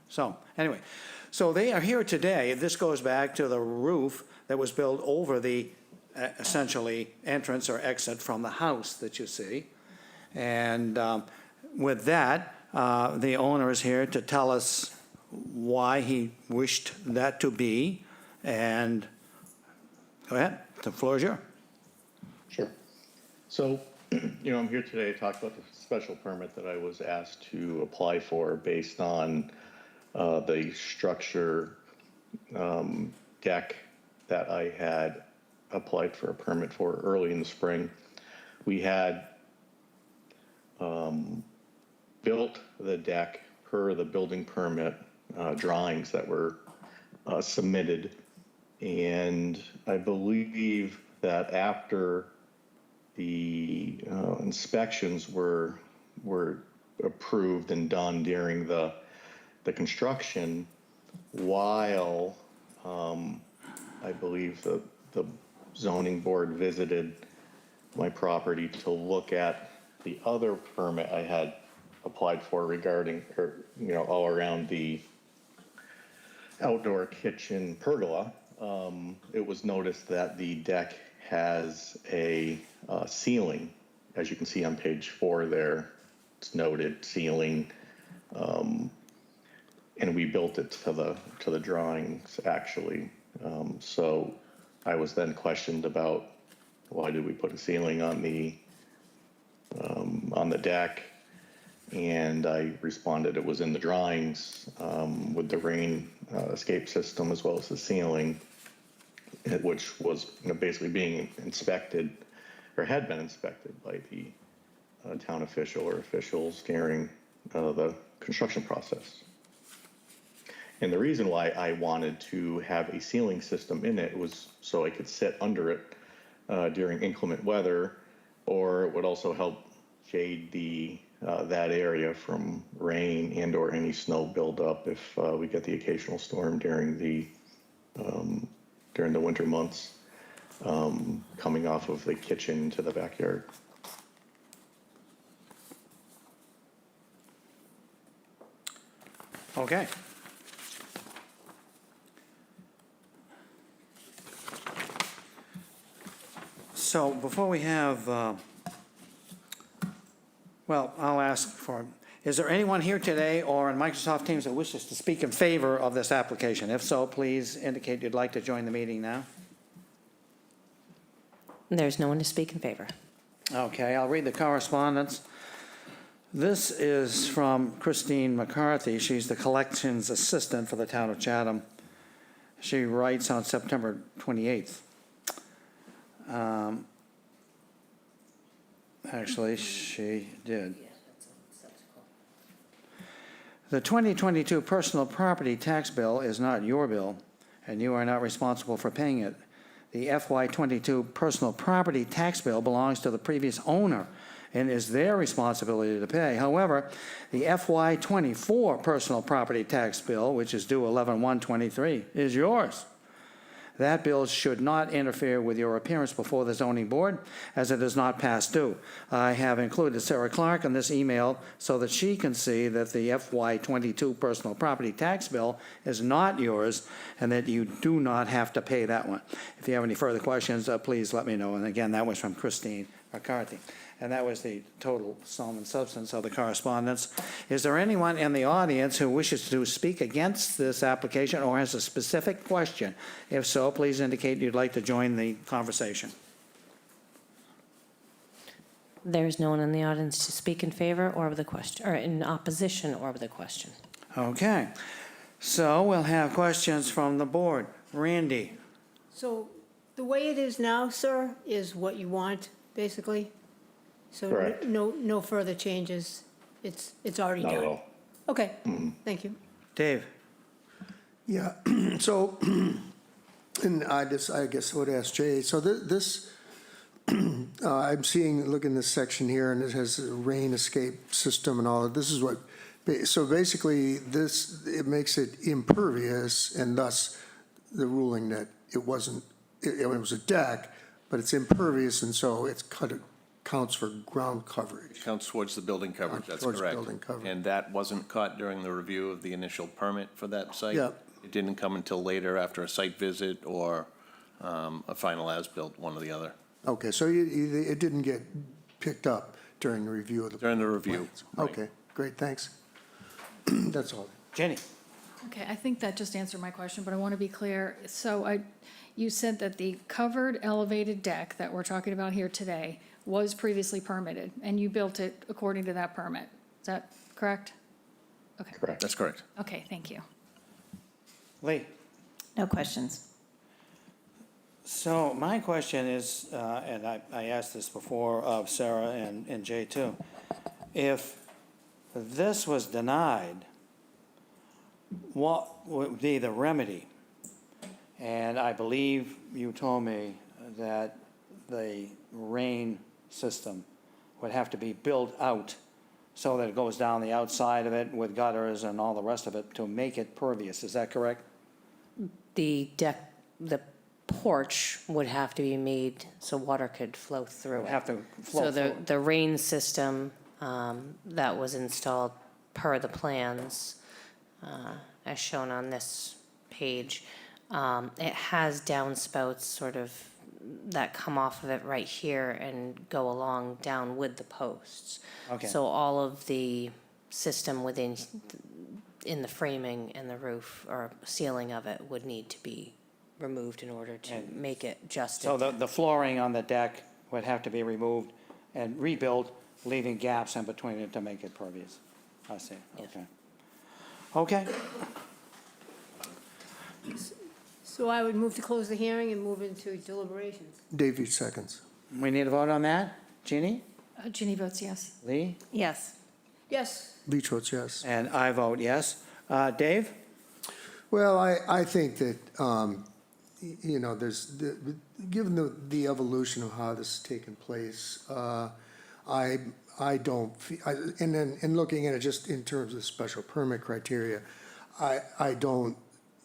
So anyway, so they are here today. This goes back to the roof that was built over the essentially entrance or exit from the house that you see. And with that, the owner is here to tell us why he wished that to be. And go ahead, the floor is yours. Sure. So, I'm here today to talk about the special permit that I was asked to apply for based on the structure deck that I had applied for a permit for early in the spring. We had built the deck per the building permit drawings that were submitted. And I believe that after the inspections were approved and done during the construction, while I believe the zoning board visited my property to look at the other permit I had applied for regarding, all around the outdoor kitchen pergola. It was noticed that the deck has a ceiling, as you can see on page 4 there. It's noted ceiling, and we built it to the drawings actually. So I was then questioned about why did we put a ceiling on the deck, and I responded it was in the drawings with the rain escape system as well as the ceiling, which was basically being inspected or had been inspected by the town official or officials during the construction process. And the reason why I wanted to have a ceiling system in it was so I could sit under it during inclement weather, or it would also help shade that area from rain and or any snow buildup if we get the occasional storm during the winter months, coming off of the kitchen to the backyard. Okay. So before we have, I'll ask for, is there anyone here today or in Microsoft Teams that wishes to speak in favor of this application? If so, please indicate you'd like to join the meeting now. There's no one to speak in favor. Okay, I'll read the correspondence. This is from Christine McCarthy. She's the collections assistant for the town of Chatham. She writes on September 28th. Actually, she did. The 2022 personal property tax bill is not your bill, and you are not responsible for paying it. the FY22 personal property tax bill belongs to the previous owner and is their responsibility to pay. However, the FY24 personal property tax bill, which is due 11/1/23, is yours. That bill should not interfere with your appearance before the zoning board, as it is not past due. I have included Sarah Clark in this email so that she can see that the FY22 personal property tax bill is not yours and that you do not have to pay that one. If you have any further questions, please let me know. And again, that was from Christine McCarthy. And that was the total sum and substance of the correspondence. Is there anyone in the audience who wishes to speak against this application or has a specific question? If so, please indicate you'd like to join the conversation. There's no one in the audience to speak in favor or of the question, or in opposition or of the question. Okay. So we'll have questions from the board. Randy? So the way it is now, sir, is what you want, basically? So Correct. no further changes? It's already done? Not at all. Okay, thank you. Dave? Yeah, so, and I guess I would ask Jay, so this, I'm seeing, look in this section here, and it has a rain escape system and all, this is what, so basically, it makes it impervious, and thus the ruling that it wasn't, it was a deck, but it's impervious, and so it's counts for ground coverage. Counts towards the building coverage, that's Towards correct. building coverage. And that wasn't caught during the review of the initial permit for that site? Yeah. It didn't come until later after a site visit or a final as-built, one or the other. Okay, so it didn't get picked up during the review of the. During the review, plans. right. Okay, great, thanks. That's all. Jenny? Okay, I think that just answered my question, but I want to be clear. So you said that the covered elevated deck that we're talking about here today was previously permitted, and you built it according to that permit. Is that correct? Okay. Correct. That's correct. Okay, thank you. Lee? No questions. So my question is, and I asked this before of Sarah and Jay too, if this was denied, what would be the remedy? And I believe you told me that the rain system would have to be built out so that it goes down the outside of it with gutters and all the rest of it to make it pervious. Is that correct? The deck, the porch would have to be made so water could flow through Would it. have to flow So through. the rain system that was installed per the plans, as shown on this page, it has downspouts sort of that come off of it right here and go along down with the posts. Okay. So all of the system in the framing and the roof or ceiling of it would need to be removed in order to And make it just. So the flooring on the deck would have to be removed and rebuilt, leaving gaps in between it to make it pervious. I see, Yes. okay. Okay, So I would move to close the hearing and move into deliberations. Davey seconds. we need a vote on that? Jeannie? Ginny votes yes. Lee? Yes. Yes, Beach votes yes. And I vote yes. Dave? Well, I think that, there's, given the evolution of how this has taken place, I don't, and then, in looking at it just in terms of special permit criteria, I don't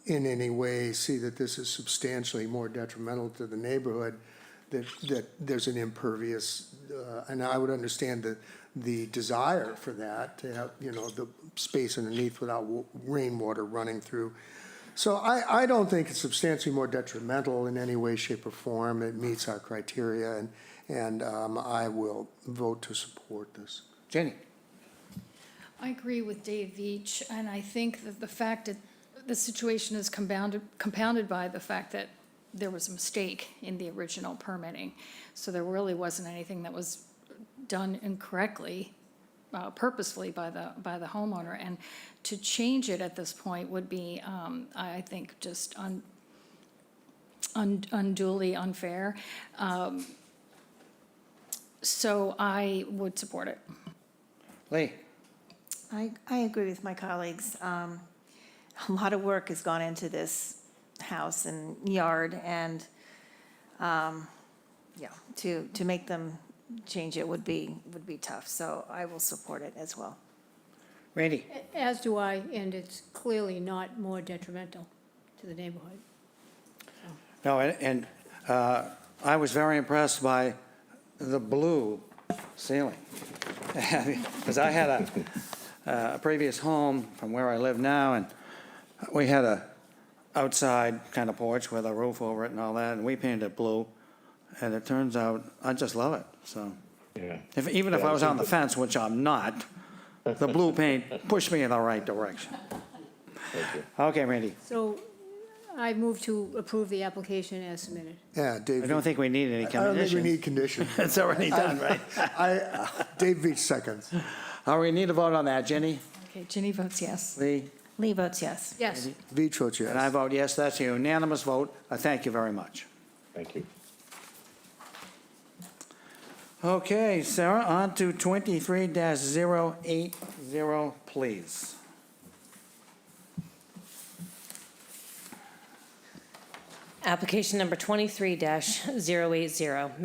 in any way see that this is substantially more detrimental to the neighborhood, that there's an impervious, and I would understand the desire for that, to have, the space underneath without rainwater running through. So I don't think it's substantially more detrimental in any way, shape, or form. It meets our criteria, and I will vote to support this. Jenny? I agree with Dave Veach, and I think that the fact that the situation is compounded by the fact that there was a mistake in the original permitting. So there really wasn't anything that was done incorrectly, purposefully by the homeowner. And to change it at this point would be, I think, just unduly unfair. So I would support it. Lee? I agree with my colleagues. A lot of work has gone into this house and yard, and Yeah, to make them change it would be tough, so I will support it as well. Randy? As do I, and it's clearly not more detrimental to the neighborhood. No, and I was very impressed by the blue ceiling. Because I had a previous home from where I live now, and we had a outside kind of porch with a roof over it and all that, and we painted it blue. And it turns out, I just love it, so. Yeah. Even if I was on the fence, which I'm not, the blue paint pushed me in the right direction. Thank you. Okay, Randy, So I move to approve the application as submitted. Yeah, Dave. I don't think we need any I don't think we conditions. need conditions. It's already done, right? Dave Veach seconds. All right, we need a vote on that. Ginny? Okay, Ginny votes yes. Lee? Lee votes yes. Yes. Veach votes And I yes. vote yes. That's a unanimous vote. Thank you very much. Thank you. Okay, Sarah, on to 23-080, please. Application number 23-080,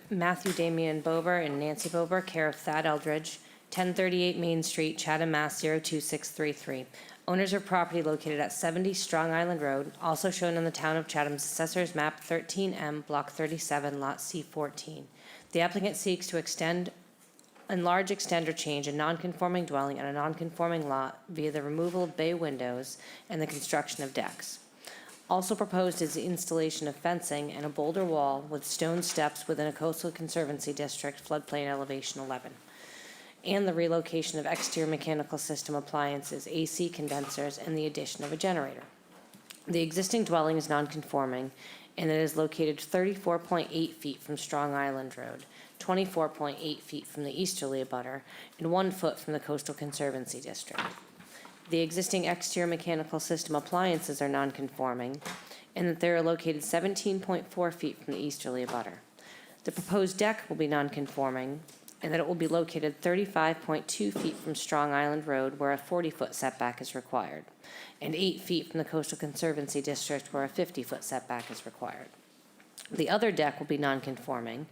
Matthew Damian Bober and Nancy Bober, care of Thad Eldridge, 1038 Main Street, Chatham, Mass. 02633. Owners of property located at 70 Strong Island Road, also shown on the Town of Chatham's Assessor's Map 13M, Block 37, Lot C14. The applicant seeks to enlarge, extend, or change a non-conforming dwelling on a non-conforming lot via the removal of bay windows and the construction of decks. Also proposed is the installation of fencing and a boulder wall with stone steps within a coastal conservancy district floodplain elevation 11, and the relocation of exterior mechanical system appliances, AC condensers, and the addition of a generator. The existing dwelling is non-conforming, and it is located 34.8 feet from Strong Island Road, 24.8 feet from the easterly abutter, and 1 foot from the coastal conservancy district. The existing exterior mechanical system appliances are non-conforming, and that they are located 17.4 feet from the easterly abutter. The proposed deck will be non-conforming, and that it will be located 35.2 feet from Strong Island Road, where a 40-foot setback is required, and 8 feet from the coastal conservancy district, where a 50-foot setback is required. The other deck will be non-conforming,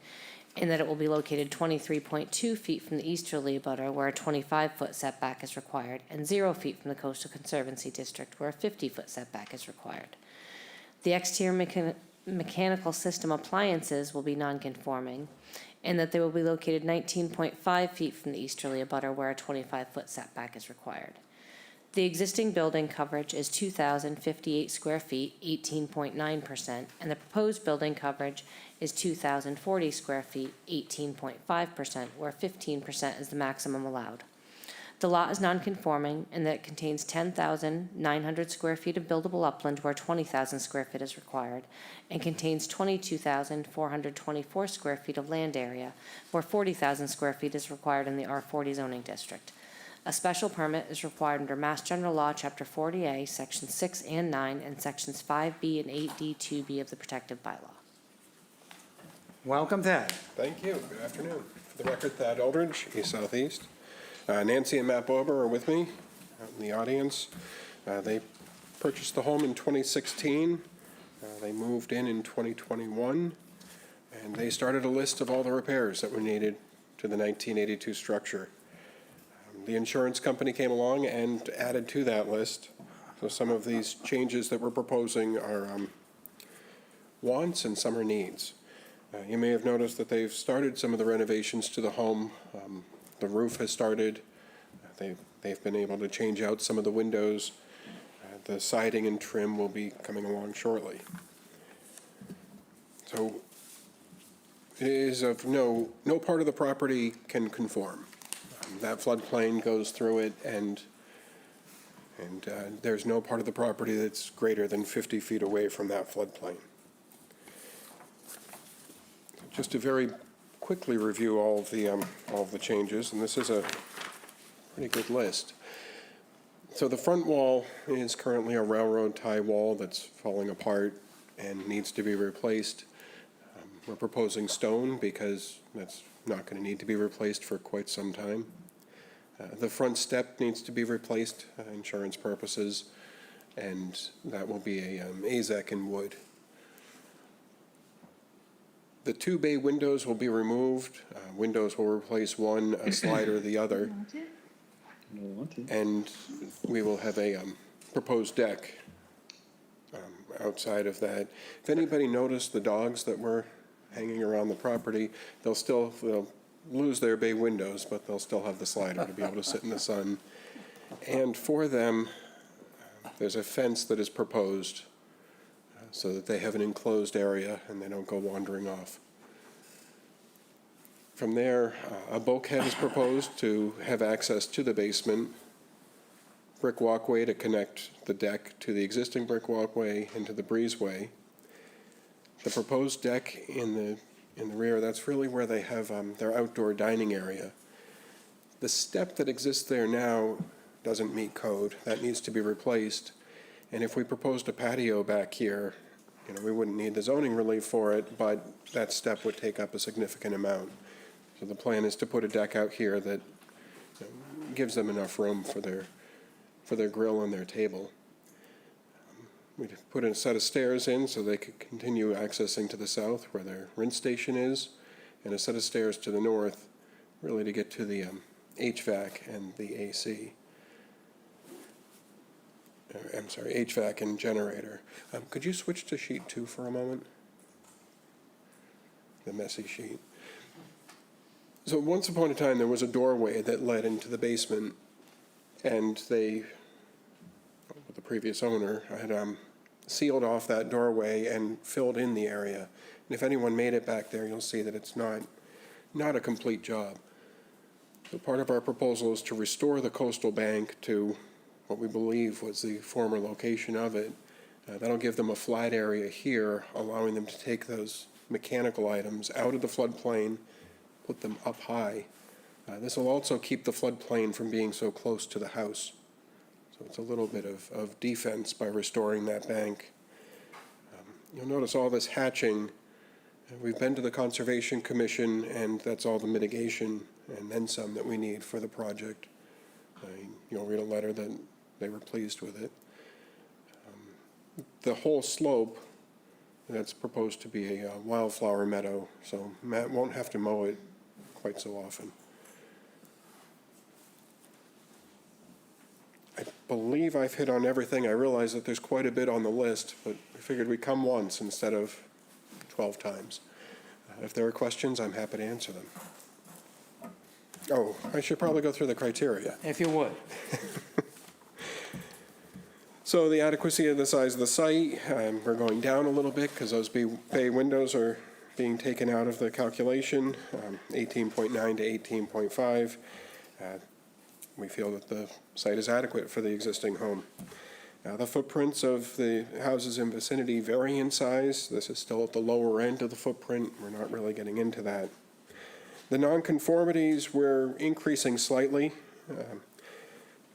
in that it will be located 23.2 feet from the easterly abutter, where a 25-foot setback is required, and 0 feet from the coastal conservancy district, where a 50-foot setback is required. The exterior mechanical system appliances will be non-conforming, and that they will be located 19.5 feet from the easterly abutter, where a 25-foot setback is required. The existing building coverage is 2,058 square feet, 18.9%, and the proposed building coverage is 2,040 square feet, 18.5%, where 15% is the maximum allowed. The lot is non-conforming in that it contains 10,900 square feet of buildable upland where 20,000 square feet is required, and contains 22,424 square feet of land area where 40,000 square feet is required in the R40 zoning district. A special permit is required under Mass General Law, Chapter 40A, Sections 6 and 9, and Sections 5B and 8D2B of the protective bylaw. Welcome, Thad. Thank you. Good afternoon. For the record, Thad Eldridge, East Southeast. Nancy and Matt Bober are with me out in the audience. They purchased the home in 2016. They moved in 2021, and they started a list of all the repairs that were needed to the 1982 structure. The insurance company came along and added to that list. So some of these changes that we're proposing are wants and some are needs. You may have noticed that they've started some of the renovations to the home. The roof has started. They've been able to change out some of the windows. The siding and trim will be coming along shortly. So it is of no part of the property can conform. That floodplain goes through it, and there's no part of the property that's greater than 50 feet away from that floodplain. Just to very quickly review all of the changes, and this is a pretty good list. So the front wall is currently a railroad tie wall that's falling apart and needs to be replaced. We're proposing stone because that's not going to need to be replaced for quite some time. The front step needs to be replaced, insurance purposes, and that will be a AZEK in wood. The two bay windows will be removed. Windows will replace one, a slider the other. And we will have a proposed deck outside of that. If anybody noticed the dogs that were hanging around the property, they'll lose their bay windows, but they'll still have the slider to be able to sit in the sun. And for them, there's a fence that is proposed so that they have an enclosed area and they don't go wandering off. From there, a bulkhead is proposed to have access to the basement, brick walkway to connect the deck to the existing brick walkway and to the breezeway. The proposed deck in the rear, that's really where they have their outdoor dining area. The step that exists there now doesn't meet code. That needs to be replaced. And if we proposed a patio back here, we wouldn't need the zoning relief for it, but that step would take up a significant amount. So the plan is to put a deck out here that gives them enough room for their grill and their table. We put in a set of stairs in so they could continue accessing to the south where their rinse station is, and a set of stairs to the north, really to get to the HVAC and the AC. I'm sorry, HVAC and generator. Could you switch to sheet 2 for a moment? The messy sheet. So once upon a time, there was a doorway that led into the basement, and the previous owner had sealed off that doorway and filled in the area. And if anyone made it back there, you'll see that it's not a complete job. So part of our proposal is to restore the coastal bank to what we believe was the former location of it. That'll give them a flat area here, allowing them to take those mechanical items out of the floodplain, put them up high. This will also keep the floodplain from being so close to the house. So it's a little bit of defense by restoring that bank. You'll notice all this hatching. We've been to the Conservation Commission, and that's all the mitigation and then some that we need for the project. You'll read a letter that they were pleased with it. The whole slope, that's proposed to be a wildflower meadow, so Matt won't have to mow it quite so often. I believe I've hit on everything. I realize that there's quite a bit on the list, but I figured we'd come once instead of 12 times. If there are questions, I'm happy to answer them. Oh, I should probably go through the criteria. If you would. So the adequacy of the size of the site, we're going down a little bit because those bay windows are being taken out of the calculation, 18.9 to 18.5. We feel that the site is adequate for the existing home. The footprints of the houses in vicinity vary in size. This is still at the lower end of the footprint. We're not really getting into that. The nonconformities, we're increasing slightly.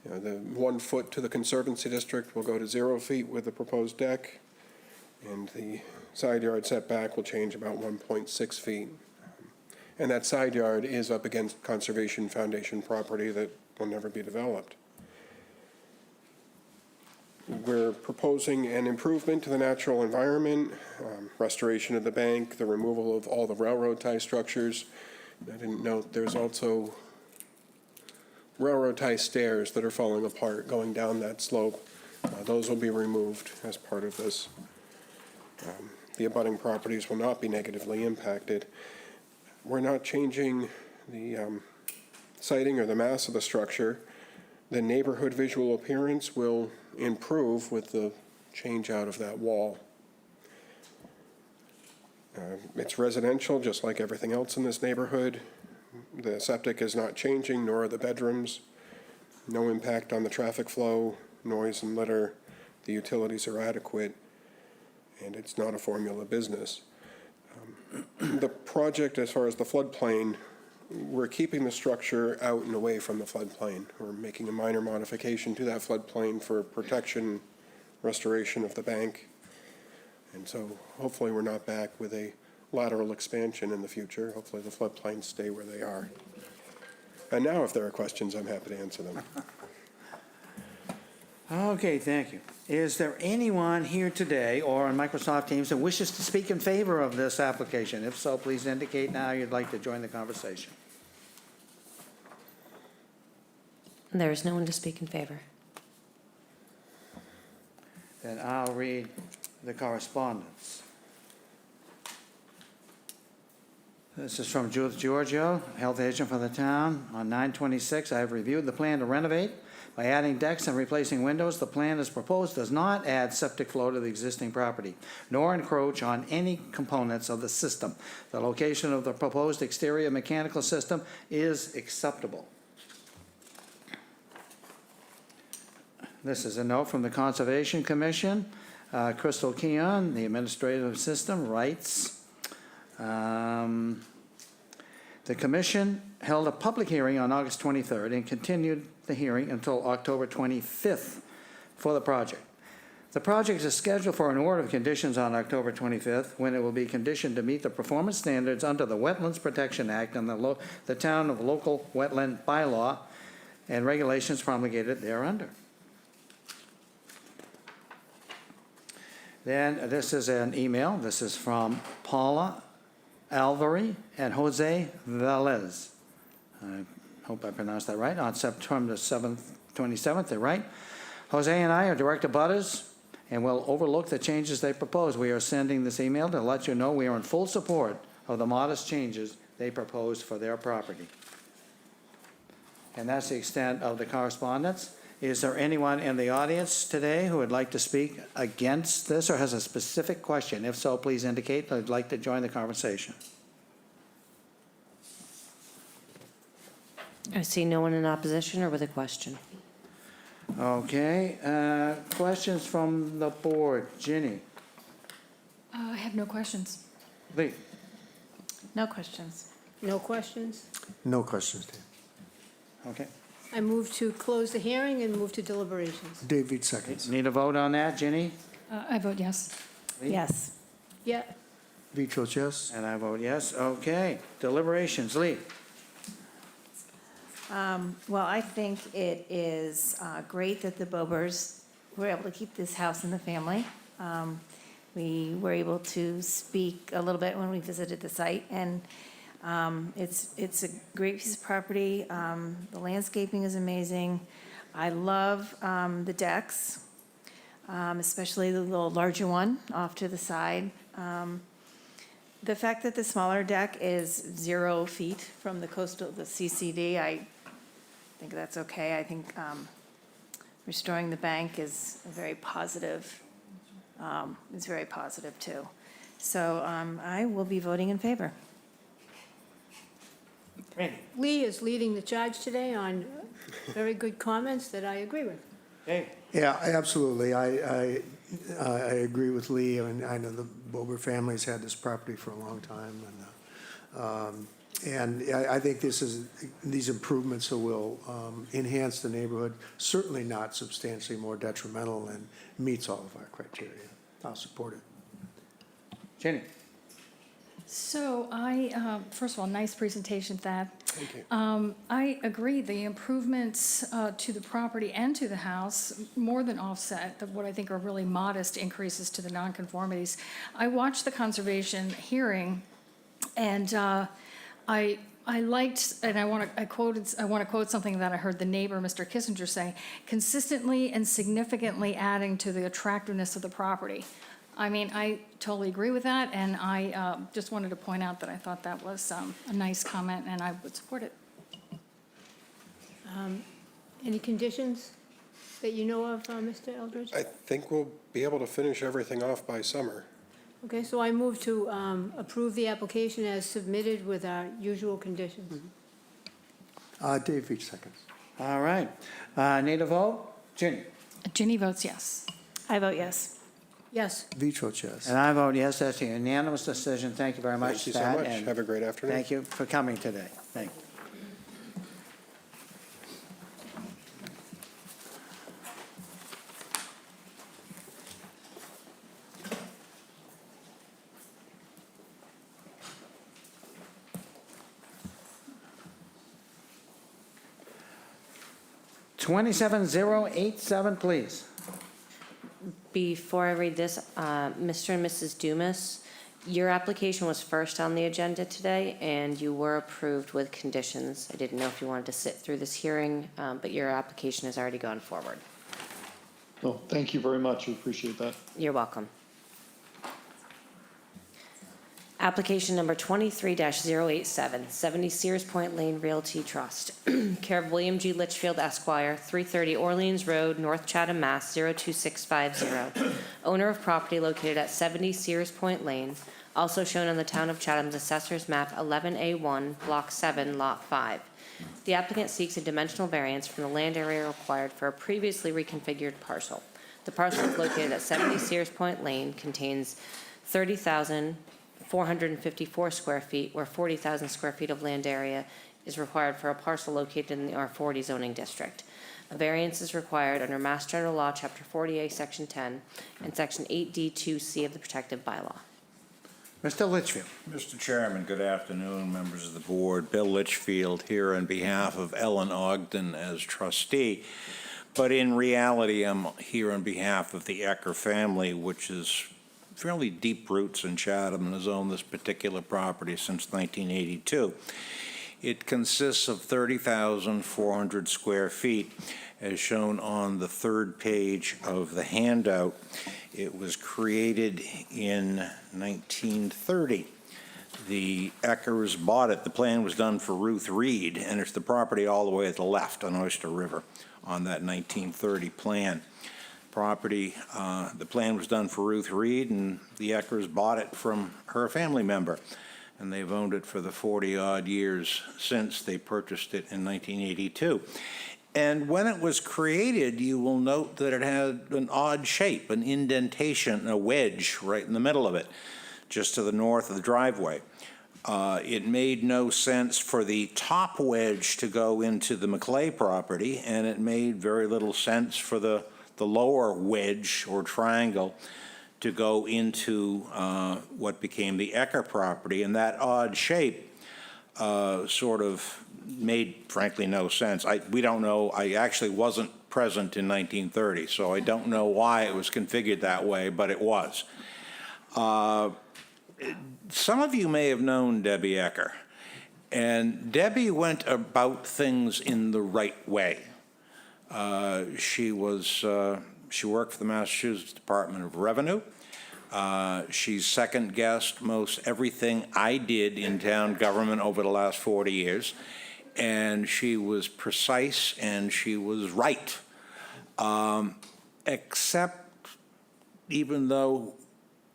The 1 foot to the Conservancy District will go to 0 feet with the proposed deck, and the side yard setback will change about 1.6 feet. And that side yard is up against Conservation Foundation property that will never be developed. We're proposing an improvement to the natural environment, restoration of the bank, the removal of all the railroad tie structures. I didn't note there's also railroad tie stairs that are falling apart going down that slope. Those will be removed as part of this. The abutting properties will not be negatively impacted. We're not changing the siding or the mass of the structure. The neighborhood visual appearance will improve with the change out of that wall. It's residential, just like everything else in this neighborhood. The septic is not changing, nor are the bedrooms. No impact on the traffic flow, noise and litter. The utilities are adequate, and it's not a formula business. The project, as far as the floodplain, we're keeping the structure out and away from the floodplain. We're making a minor modification to that floodplain for protection, restoration of the bank. And so hopefully we're not back with a lateral expansion in the future. Hopefully the floodplains stay where they are. And now if there are questions, I'm happy to answer them. Okay, thank you. Is there anyone here today or on Microsoft Teams that wishes to speak in favor of this application? If so, please indicate now you'd like to join the conversation. There is no one to speak in favor. Then I'll read the correspondence. This is from Judith Giorgio, health agent for the town. On 9/26, I have reviewed the plan to renovate by adding decks and replacing windows. The plan as proposed does not add septic flow to the existing property, nor encroach on any components of the system. The location of the proposed exterior mechanical system is acceptable. This is a note from the Conservation Commission. Crystal Keon, the administrative assistant, writes, the commission held a public hearing on August 23rd and continued the hearing until October 25th for the project. The project is scheduled for an order of conditions on October 25th, when it will be conditioned to meet the performance standards under the Wetlands Protection Act and the town of local wetland bylaw and regulations promulgated thereunder. Then this is an email. This is from Paula Alvari and Jose Velez. I hope I pronounced that right. On September 27th, they're right. Jose and I are direct abutters and will overlook the changes they propose. We are sending this email to let you know we are in full support of the modest changes they propose for their property. And that's the extent of the correspondence. Is there anyone in the audience today who would like to speak against this or has a specific question? If so, please indicate they'd like to join the conversation. I see no one in opposition or with a question. Okay, questions from the board. Ginny? I have no questions. Lee? No questions. No questions? No questions, Dave. Okay. I move to close the hearing and move to deliberations. David seconds. Need a vote on that, Ginny? I vote yes. Lee? Yes. Yeah, Vich votes yes. And I vote yes. Okay, deliberations. Lee? Well, I think it is great that the Bobers were able to keep this house in the family. We were able to speak a little bit when we visited the site, and it's a great piece of property. The landscaping is amazing. I love the decks, especially the little larger one off to the side. The fact that the smaller deck is 0 feet from the CCD, I think that's okay. I think restoring the bank is very positive. It's very positive too. So I will be voting in favor. Randy? Lee is leading the charge today on very good comments that I agree with. Dave? Yeah, absolutely. I agree with Lee. I mean, I know the Bober family's had this property for a long time, and I think these improvements will enhance the neighborhood, certainly not substantially more detrimental, and meets all of our criteria. I'll support it. Jenny? So first of all, nice presentation, Thad. Thank you. I agree, the improvements to the property and to the house more than offset what I think are really modest increases to the nonconformities. I watched the conservation hearing, and I liked, and I want to quote something that I heard the neighbor, Mr. Kissinger, say, consistently and significantly adding to the attractiveness of the property. I mean, I totally agree with that, and I just wanted to point out that I thought that was a nice comment, and I would support it. Any conditions that you know of, Mr. Eldridge? I think we'll be able to finish everything off by summer. Okay, so I move to approve the application as submitted with our usual conditions. Dave Vich seconds. All right. Need a vote? Ginny? Ginny votes yes. I vote yes. Yes. Vich votes yes. And I vote yes. That's a unanimous decision. Thank you very much, Thank you so Thad, much. and Have a great afternoon. thank you for coming today. Thank you. 27087, please. Before I read this, Mr. and Mrs. Dumas, your application was first on the agenda today, and you were approved with conditions. I didn't know if you wanted to sit through this hearing, but your application has already gone forward. Oh, thank you very much. I appreciate that. You're welcome. Application number 23-087, 70 Sears Point Lane Realty Trust. Care of William G. Litchfield Esquire, 330 Orleans Road, North Chatham, Mass. 02650. Owner of property located at 70 Sears Point Lane, also shown on the Town of Chatham's Assessor's Map 11A1, Block 7, Lot 5. The applicant seeks a dimensional variance from the land area required for a previously reconfigured parcel. The parcel is located at 70 Sears Point Lane, contains 30,454 square feet, where 40,000 square feet of land area is required for a parcel located in the R40 zoning district. A variance is required under Mass General Law, Chapter 40A, Section 10, and Section 8D2C of the Protective Bylaw. Mr. Litchfield. Mr. Chairman, good afternoon, members of the board. Bill Litchfield here on behalf of Ellen Ogden as trustee. But in reality, I'm here on behalf of the Ecker family, which is fairly deep roots in Chatham and has owned this particular property since 1982. It consists of 30,400 square feet, as shown on the third page of the handout. It was created in 1930. The Eckers bought it. The plan was done for Ruth Reed, and it's the property all the way at the left on Oyster River on that 1930 plan. The plan was done for Ruth Reed, and the Eckers bought it from her family member. And they've owned it for the 40-odd years since they purchased it in 1982. And when it was created, you will note that it had an odd shape, an indentation, a wedge right in the middle of it, just to the north of the driveway. It made no sense for the top wedge to go into the McClay property, and it made very little sense for the lower wedge or triangle to go into what became the Ecker property. And that odd shape sort of made, frankly, no sense. We don't know. I actually wasn't present in 1930, so I don't know why it was configured that way, but it was. Some of you may have known Debbie Ecker, and Debbie went about things in the right way. She worked for the Massachusetts Department of Revenue. She's second-guessed most everything I did in town government over the last 40 years, and she was precise and she was right, except even though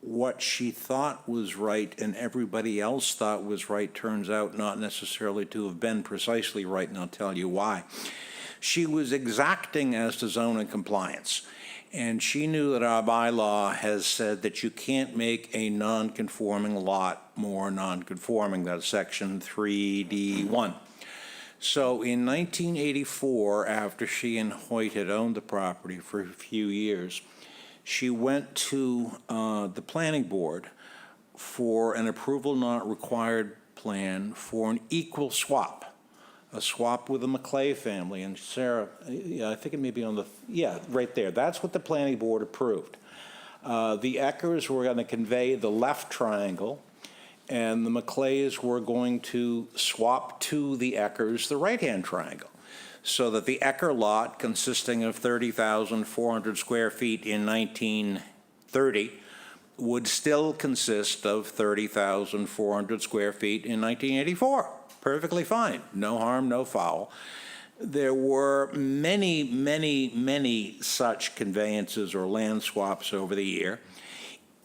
what she thought was right and everybody else thought was right turns out not necessarily to have been precisely right, and I'll tell you why. She was exacting as to zoning compliance. And she knew that our bylaw has said that you can't make a non-conforming lot more non-conforming. That's Section 3D1. So in 1984, after she and Hoyt had owned the property for a few years, she went to the planning board for an approval not required plan for an equal swap. A swap with the McClay family. And Sarah, I think it may be on the, right there. That's what the planning board approved. The Eckers were going to convey the left triangle, and the McClays were going to swap to the Eckers the right-hand triangle, so that the Ecker lot, consisting of 30,400 square feet in 1930, would still consist of 30,400 square feet in 1984. Perfectly fine. No harm, no foul. There were many, many, many such conveyances or land swaps over the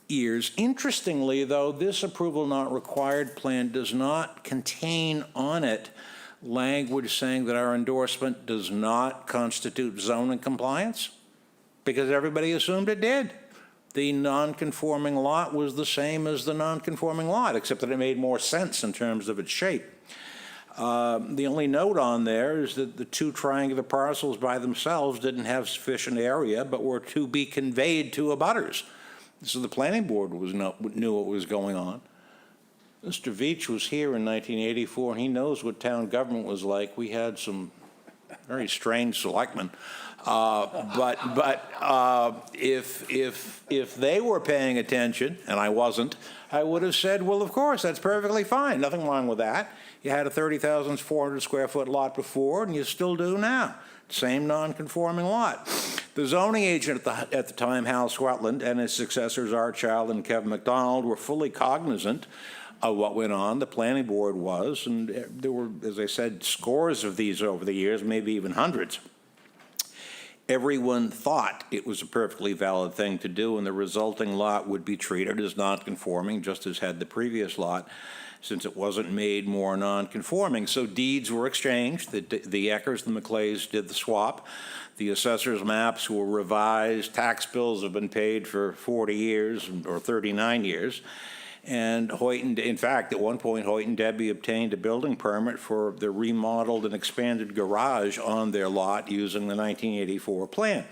years. Interestingly, though, this approval not required plan does not contain on it language saying that our endorsement does not constitute zoning compliance, because everybody assumed it did. The non-conforming lot was the same as the non-conforming lot, except that it made more sense in terms of its shape. The only note on there is that the two triangular parcels by themselves didn't have sufficient area, but were to be conveyed to abutters. So the planning board knew what was going on. Mr. Veach was here in 1984, and he knows what town government was like. We had some very strange selectman. If they were paying attention, and I wasn't, I would have said, well, of course, that's perfectly fine. Nothing wrong with that. You had a 30,400 square foot lot before, and you still do now. Same non-conforming lot. The zoning agent at the time, Hal Swetland, and his successors, Art Child and Kevin McDonald, were fully cognizant of what went on. The planning board was, and there were, as I said, scores of these over the years, maybe even hundreds. Everyone thought it was a perfectly valid thing to do, and the resulting lot would be treated as non-conforming, just as had the previous lot, since it wasn't made more non-conforming. So deeds were exchanged. The Eckers and the McClays did the swap. The assessor's maps were revised. Tax bills have been paid for 40 years or 39 years. And in fact, at one point, Hoyt and Debbie obtained a building permit for the remodeled and expanded garage on their lot using the 1984 plan.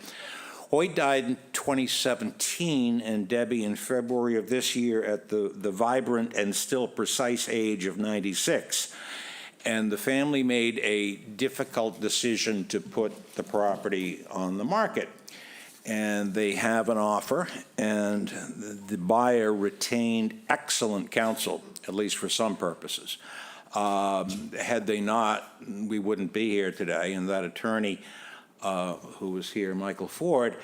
Hoyt died in 2017, and Debbie in February of this year at the vibrant and still precise age of 96. And the family made a difficult decision to put the property on the market. And they have an offer, and the buyer retained excellent counsel, at least for some purposes. Had they not, we wouldn't be here today, and that attorney who was here, Michael Ford,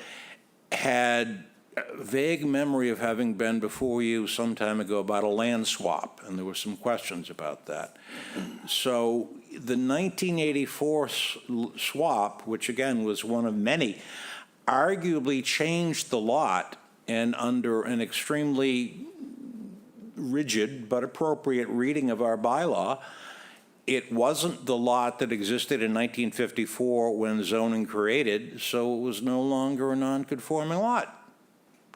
had a vague memory of having been before you some time ago about a land swap, and there were some questions about that. So the 1984 swap, which again was one of many, arguably changed the lot, and under an extremely rigid but appropriate reading of our bylaw, it wasn't the lot that existed in 1954 when zoning created, so it was no longer a non-conforming lot,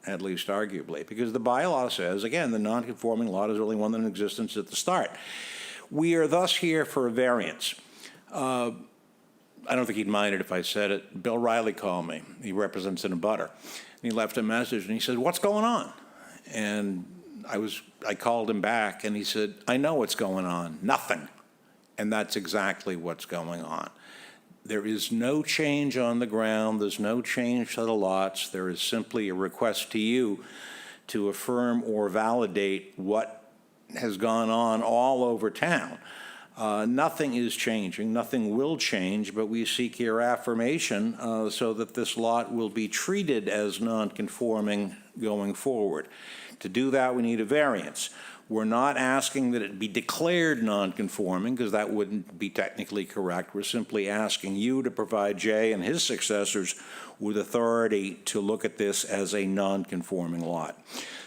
at least arguably, because the bylaw says, again, the non-conforming lot is only one in existence at the start. We are thus here for a variance. I don't think he'd mind it if I said it. Bill Riley called me. He represents an abutter. And he left a message, and he said, what's going on? And I called him back, and he said, I know what's going on. Nothing. And that's exactly what's going on. There is no change on the ground. There's no change to the lots. There is simply a request to you to affirm or validate what has gone on all over town. Nothing is changing, nothing will change, but we seek your affirmation so that this lot will be treated as non-conforming going forward. To do that, we need a variance. We're not asking that it be declared non-conforming, because that wouldn't be technically correct. We're simply asking you to provide Jay and his successors with authority to look at this as a non-conforming lot.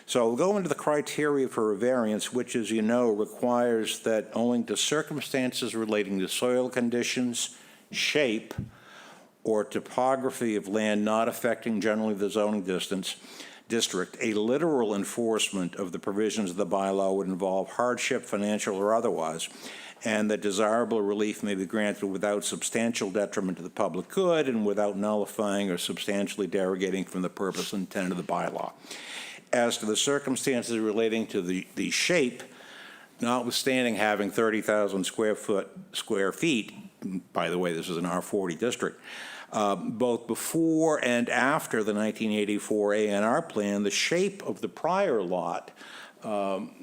So we'll go into the criteria for a variance, which, as you know, requires that owing to circumstances relating to soil conditions, shape, or topography of land not affecting generally the zoning district, a literal enforcement of the provisions of the bylaw would involve hardship, financial or otherwise, and that desirable relief may be granted without substantial detriment to the public good and without nullifying or substantially derogating from the purpose and intent of the bylaw. As to the circumstances relating to the shape, notwithstanding having 30,000 square feet, by the way, this is an R40 district, both before and after the 1984 A&R plan, the shape of the prior lot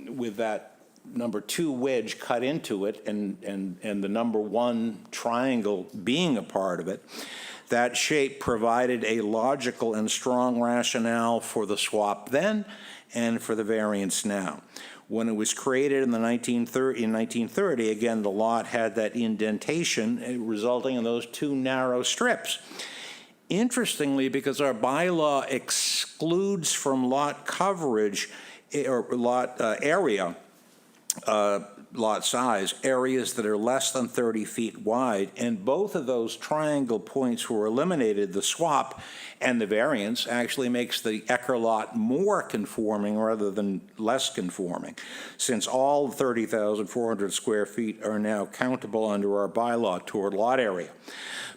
with that number 2 wedge cut into it and the number 1 triangle being a part of it, that shape provided a logical and strong rationale for the swap then and for the variance now. When it was created in 1930, again, the lot had that indentation resulting in those 2 narrow strips. Interestingly, because our bylaw excludes from lot coverage or lot area, lot size, areas that are less than 30 feet wide, and both of those triangle points were eliminated. The swap and the variance actually makes the Ecker lot more conforming rather than less conforming, since all 30,400 square feet are now countable under our bylaw toward lot area.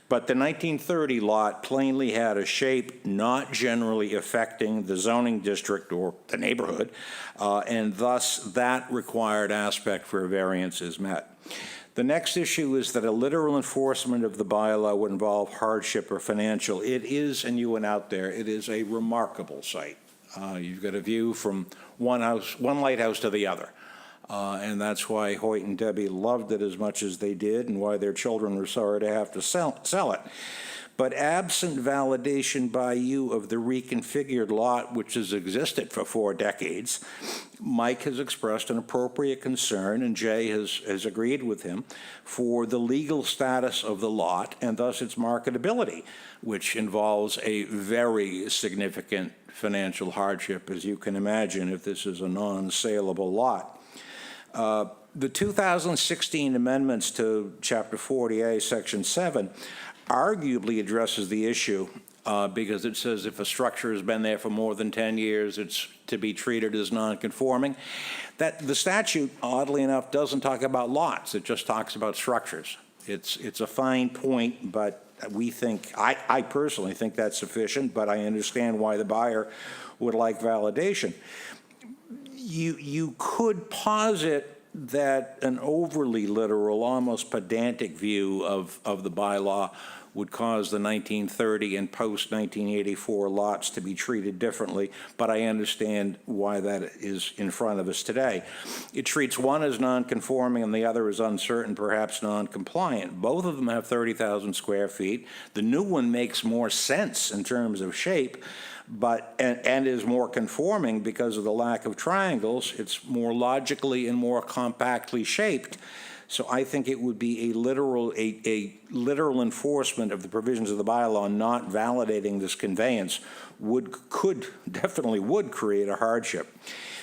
But the 1930 lot plainly had a shape not generally affecting the zoning district or the neighborhood, and thus that required aspect for a variance is met. The next issue is that a literal enforcement of the bylaw would involve hardship or financial. It is, and you went out there, it is a remarkable site. You've got a view from one lighthouse to the other. And that's why Hoyt and Debbie loved it as much as they did, and why their children were sorry to have to sell it. But absent validation by you of the reconfigured lot, which has existed for 4 decades, Mike has expressed an appropriate concern, and Jay has agreed with him, for the legal status of the lot and thus its marketability, which involves a very significant financial hardship, as you can imagine, if this is a non-saleable lot. The 2016 amendments to Chapter 40A, Section 7, arguably addresses the issue because it says if a structure has been there for more than 10 years, it's to be treated as non-conforming. That the statute, oddly enough, doesn't talk about lots. It just talks about structures. It's a fine point, but we think, I personally think that's sufficient, but I understand why the buyer would like validation. You could posit that an overly literal, almost pedantic view of the bylaw would cause the 1930 and post-1984 lots to be treated differently, but I understand why that is in front of us today. It treats one as non-conforming and the other as uncertain, perhaps non-compliant. Both of them have 30,000 square feet. The new one makes more sense in terms of shape, and is more conforming because of the lack of triangles. It's more logically and more compactly shaped. So I think it would be a literal enforcement of the provisions of the bylaw not validating this conveyance definitely would create a hardship.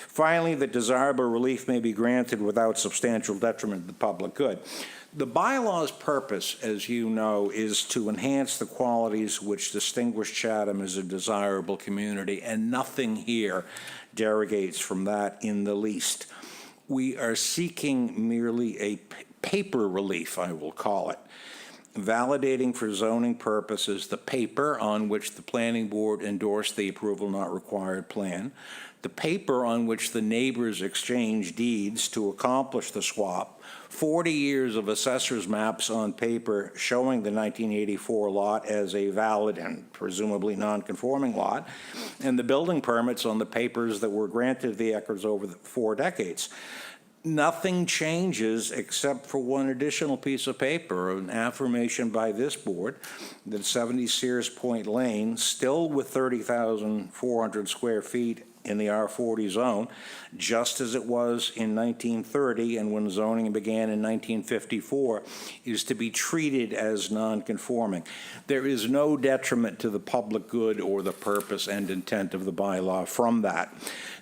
Finally, that desirable relief may be granted without substantial detriment to the public good. The bylaw's purpose, as you know, is to enhance the qualities which distinguish Chatham as a desirable community, and nothing here derogates from that in the least. We are seeking merely a paper relief, I will call it, validating for zoning purposes the paper on which the planning board endorsed the approval not required plan, the paper on which the neighbors exchanged deeds to accomplish the swap, 40 years of assessor's maps on paper showing the 1984 lot as a valid and presumably non-conforming lot, and the building permits on the papers that were granted the Eckers over the 4 decades. Nothing changes except for one additional piece of paper, an affirmation by this board that 70 Sears Point Lane, still with 30,400 square feet in the R40 zone, just as it was in 1930 and when zoning began in 1954, is to be treated as non-conforming. There is no detriment to the public good or the purpose and intent of the bylaw from that.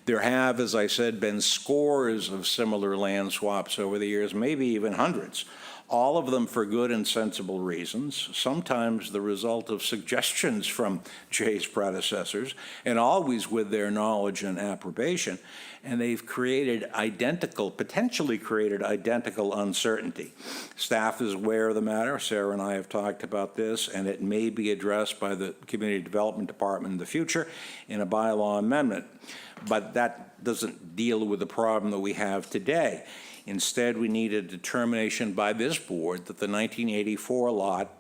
There have, as I said, been scores of similar land swaps over the years, maybe even hundreds. All of them for good and sensible reasons, sometimes the result of suggestions from Jay's predecessors, and always with their knowledge and approbation. And they've potentially created identical uncertainty. Staff is aware of the matter. Sarah and I have talked about this, and it may be addressed by the Community Development Department in the future in a bylaw amendment. But that doesn't deal with the problem that we have today. Instead, we need a determination by this board that the 1984 lot,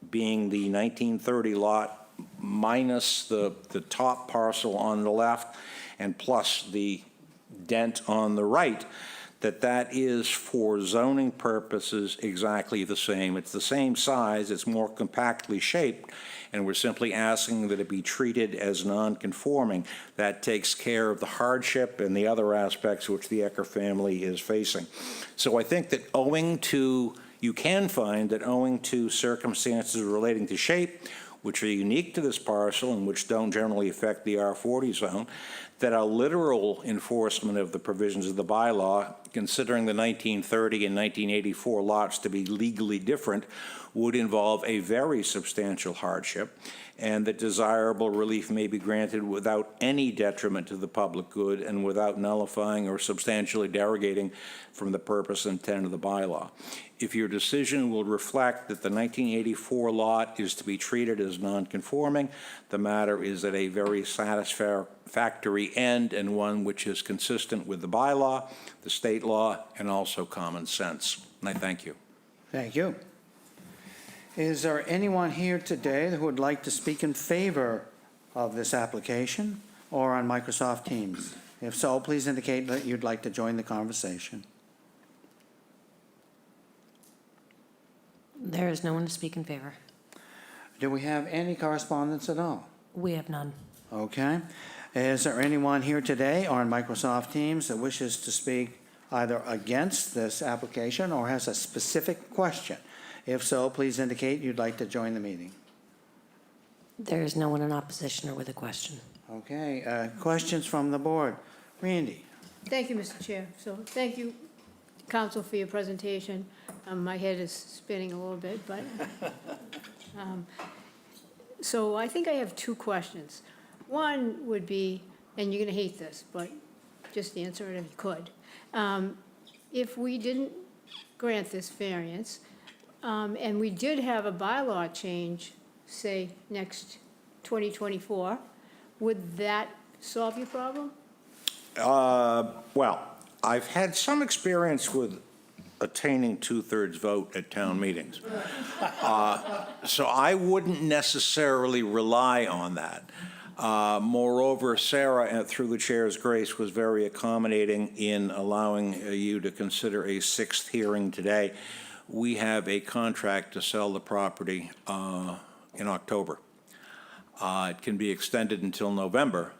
being the 1930 lot minus the top parcel on the left and plus the dent on the right, that is for zoning purposes exactly the same. It's the same size, it's more compactly shaped, and we're simply asking that it be treated as non-conforming. That takes care of the hardship and the other aspects which the Ecker family is facing. So I think that you can find that owing to circumstances relating to shape, which are unique to this parcel and which don't generally affect the R40 zone, that a literal enforcement of the provisions of the bylaw, considering the 1930 and 1984 lots to be legally different, would involve a very substantial hardship, and that desirable relief may be granted without any detriment to the public good and without nullifying or substantially derogating from the purpose and intent of the bylaw. If your decision will reflect that the 1984 lot is to be treated as non-conforming, the matter is at a very satisfactory end, and one which is consistent with the bylaw, the state law, and also common sense. And I thank you. Thank you. Is there anyone here today who would like to speak in favor of this application or on Microsoft Teams? If so, please indicate that you'd like to join the conversation. There is no one to speak in favor. Do we have any correspondence at all? We have none. Okay. Is there anyone here today or on Microsoft Teams that wishes to speak either against this application or has a specific question? If so, please indicate you'd like to join the meeting. There is no one in opposition or with a question. Okay, questions from the board. Randy? Thank you, Mr. Chair. So thank you, council, for your presentation. My head is spinning a little bit, but, so I think I have two questions. One would be, and you're going to hate this, but just answer it if you could. If we didn't grant this variance, and we did have a bylaw change, say, next 2024, would that solve your problem? Well, I've had some experience with attaining two-thirds vote at town meetings. So I wouldn't necessarily rely on that. Moreover, Sarah, through the chair's grace, was very accommodating in allowing you to consider a sixth hearing today. We have a contract to sell the property in October. It can be extended until November.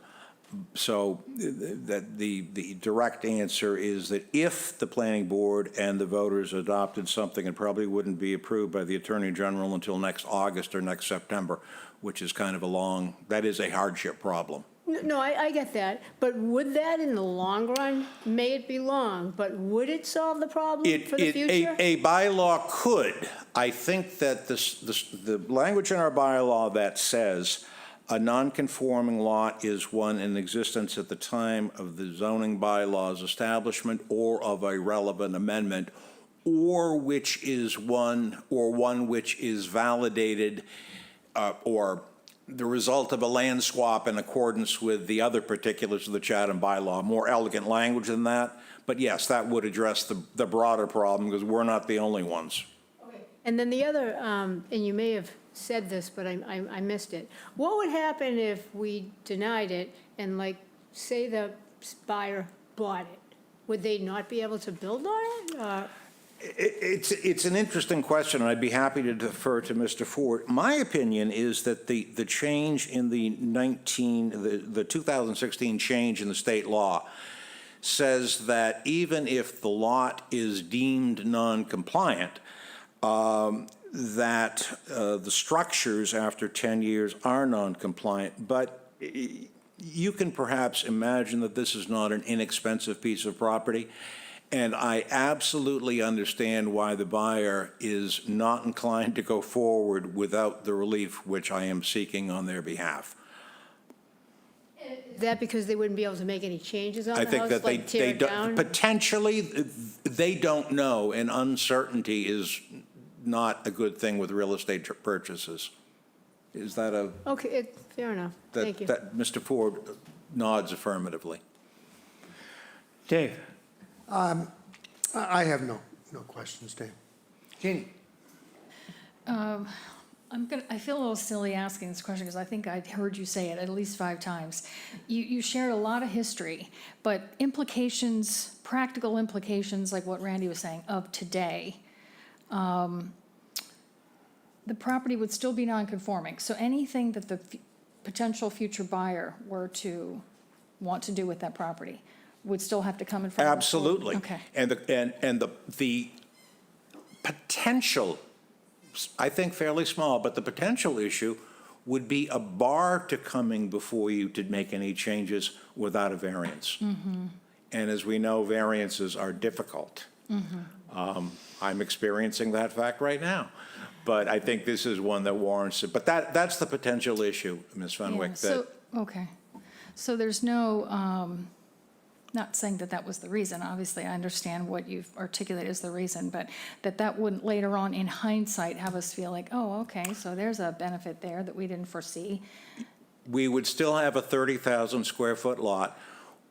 So that the direct answer is that if the planning board and the voters adopted something, it probably wouldn't be approved by the Attorney General until next August or next September, which is kind of that is a hardship problem. No, I get that, but would that in the long run, may it be long, but would it solve the problem for the future? A bylaw could. I think that the language in our bylaw that says a non-conforming lot is one in existence at the time of the zoning bylaws establishment or of a relevant amendment, or one which is validated or the result of a land swap in accordance with the other particulars of the Chatham bylaw. More elegant language than that, but yes, that would address the broader problem because we're not the only ones. Okay. And then the other, and you may have said this, but I missed it. What would happen if we denied it and, like, say the buyer bought it? Would they not be able to build on it? It's an interesting question, and I'd be happy to defer to Mr. Ford. My opinion is that the change in the 2016 change in the state law says that even if the lot is deemed non-compliant, that the structures after 10 years are non-compliant. But you can perhaps imagine that this is not an inexpensive piece of property. And I absolutely understand why the buyer is not inclined to go forward without the relief which I am seeking on their behalf. Is that because they wouldn't be able to make any changes on I the think house, that like tear it down? potentially, they don't know, and uncertainty is not a good thing with real estate purchases. Is that Okay, fair enough. Thank you. that Mr. Ford nods affirmatively. Dave? I have no questions, Dave. Jeannie? I feel a little silly asking this question because I think I heard you say it at least 5 times. You shared a lot of history, but implications, practical implications, like what Randy was saying, of today, the property would still be non-conforming. So anything that the potential future buyer were to want to do with that property would still have to come in front of the board? Absolutely. Okay. And the potential, I think fairly small, but the potential issue would be a bar to coming before you to make any changes without a variance. And as we know, variances are difficult. I'm experiencing that fact right now. But I think this is one that warrants it. But that's the potential issue, Ms. Fenwick. Okay. So there's no, not saying that was the reason. Obviously, I understand what you've articulated as the reason, but that wouldn't later on in hindsight have us feel like, oh, okay, so there's a benefit there that we didn't foresee. We would still have a 30,000 square foot lot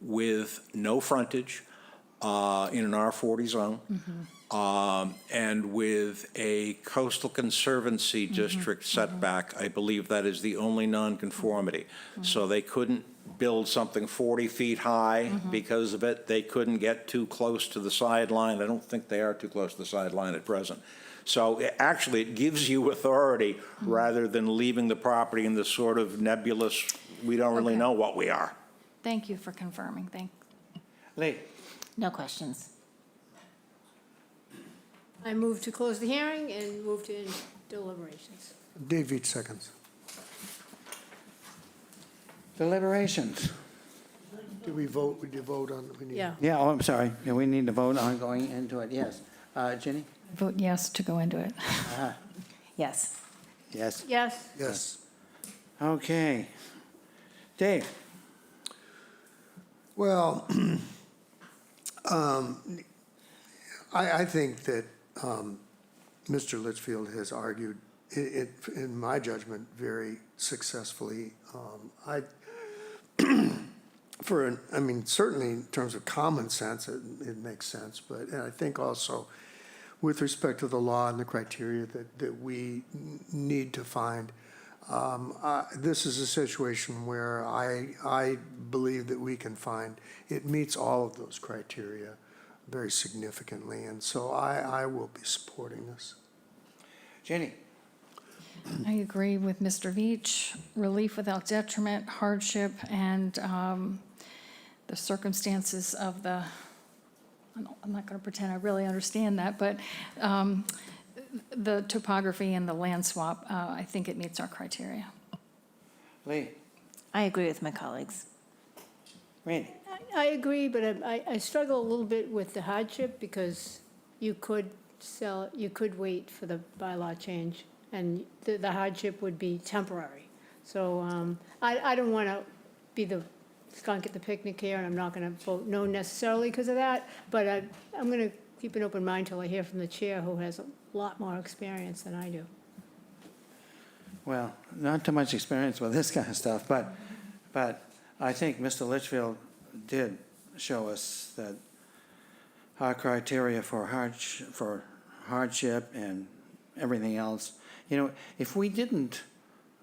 with no frontage in an R40 zone. And with a coastal conservancy district setback, I believe that is the only nonconformity. So they couldn't build something 40 feet high because of it. They couldn't get too close to the sideline. I don't think they are too close to the sideline at present. So actually, it gives you authority rather than leaving the property in this sort of nebulous, we don't really Okay. know what we are. Thank you for confirming. Lee? No questions. I move to close the hearing and move to deliberations. Dave Veach seconds. Deliberations. Do we vote? Would you vote on? We need- Yeah. Yeah, oh, I'm sorry. Yeah, we need to vote on going into it, yes. Ginny? Vote yes to go into it. Yes. Yes. Yes. Yes. Okay. Dave? Well, I think that Mr. Litchfield has argued, in my judgment, very successfully. Certainly in terms of common sense, it makes sense, but and I think also with respect to the law and the criteria that we need to find, this is a situation where I believe that we can find it meets all of those criteria very significantly, and so I will be supporting this. Ginny? I agree with Mr. Veach. Relief without detriment, hardship, and the circumstances of the, I'm not going to pretend I really understand that, but the topography and the land swap, I think it meets our criteria. Lee? I agree with my colleagues. Randy? I agree, but I struggle a little bit with the hardship because you could sell, you could wait for the bylaw change, and the hardship would be temporary. So I don't want to be the skunk at the picnic here, and I'm not going to vote no necessarily because of that, but I'm going to keep an open mind till I hear from the chair, who has a lot more experience than I do. Well, not too much experience with this kind of stuff, but I think Mr. Litchfield did show us that our criteria for hardship and everything else, if we didn't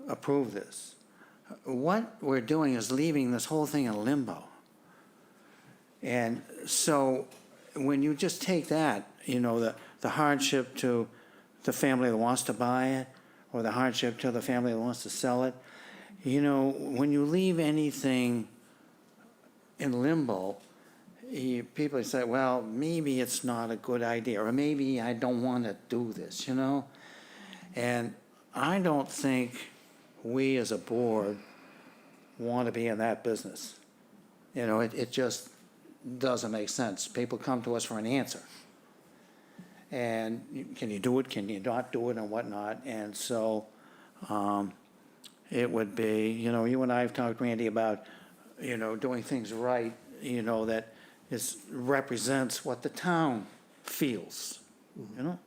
approve this, what we're doing is leaving this whole thing in limbo. And so when you just take that, the hardship to the family that wants to buy it, or the hardship to the family that wants to sell it, when you leave anything in limbo, people say, well, maybe it's not a good idea, or maybe I don't want to do this, And I don't think we as a board want to be in that business. It just doesn't make sense. People come to us for an answer. And can you do it, can you not do it, and whatnot. And so it would be, you and I have talked, Randy, about, doing things right, that represents what the town feels, And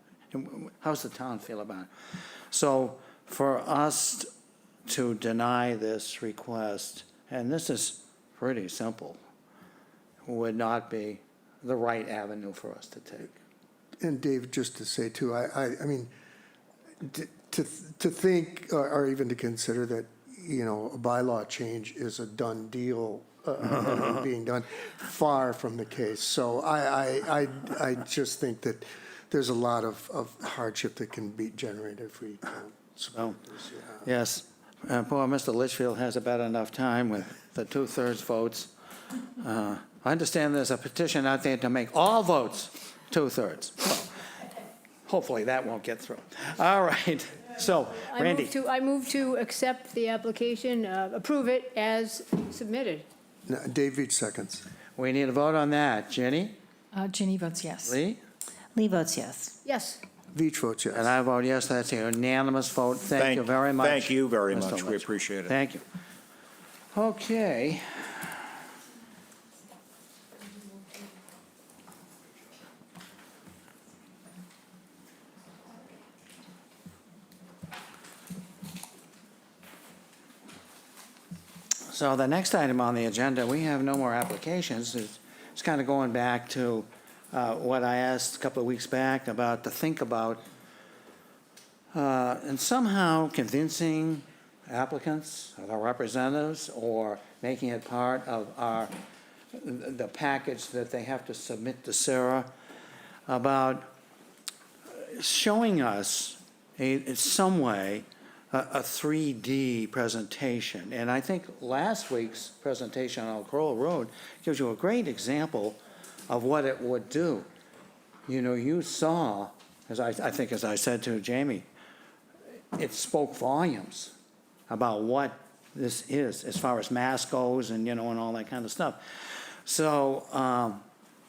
how's the town feel about it? So for us to deny this request, and this is pretty simple, would not be the right avenue for us to take. And Dave, just to say too, I mean, to think or even to consider that, a bylaw change is a done deal being done, far from the case. So I just think that there's a lot of hardship that can be generated if we don't support this. Yeah. Yes, poor Mr. Litchfield has about enough time with the 2/3 votes. I understand there's a petition out there to make all votes 2/3. Well, hopefully that won't get through. All right, so Randy. I move to accept the application, approve it as submitted. No, Dave Veach seconds. We need a vote on that. Jenny? Ginny votes yes. Lee? Lee votes yes. Yes. Veach votes yes. And I vote yes. That's a unanimous vote. Thank you very much. Thank you very Mr. much. We Litchfield. appreciate it. Thank you. Okay. So the next item on the agenda, we have no more applications. It's kind of going back to what I asked a couple of weeks back about, to think about, and somehow convincing applicants, our representatives, or making it part of the package that they have to submit to Sarah, about showing us in some way a 3D presentation. And I think last week's presentation on Crowell Road gives you a great example of what it would do. You know, you saw, as I think as I said to Jamie, it spoke volumes about what this is as far as mass goes and, and all that kind of stuff. So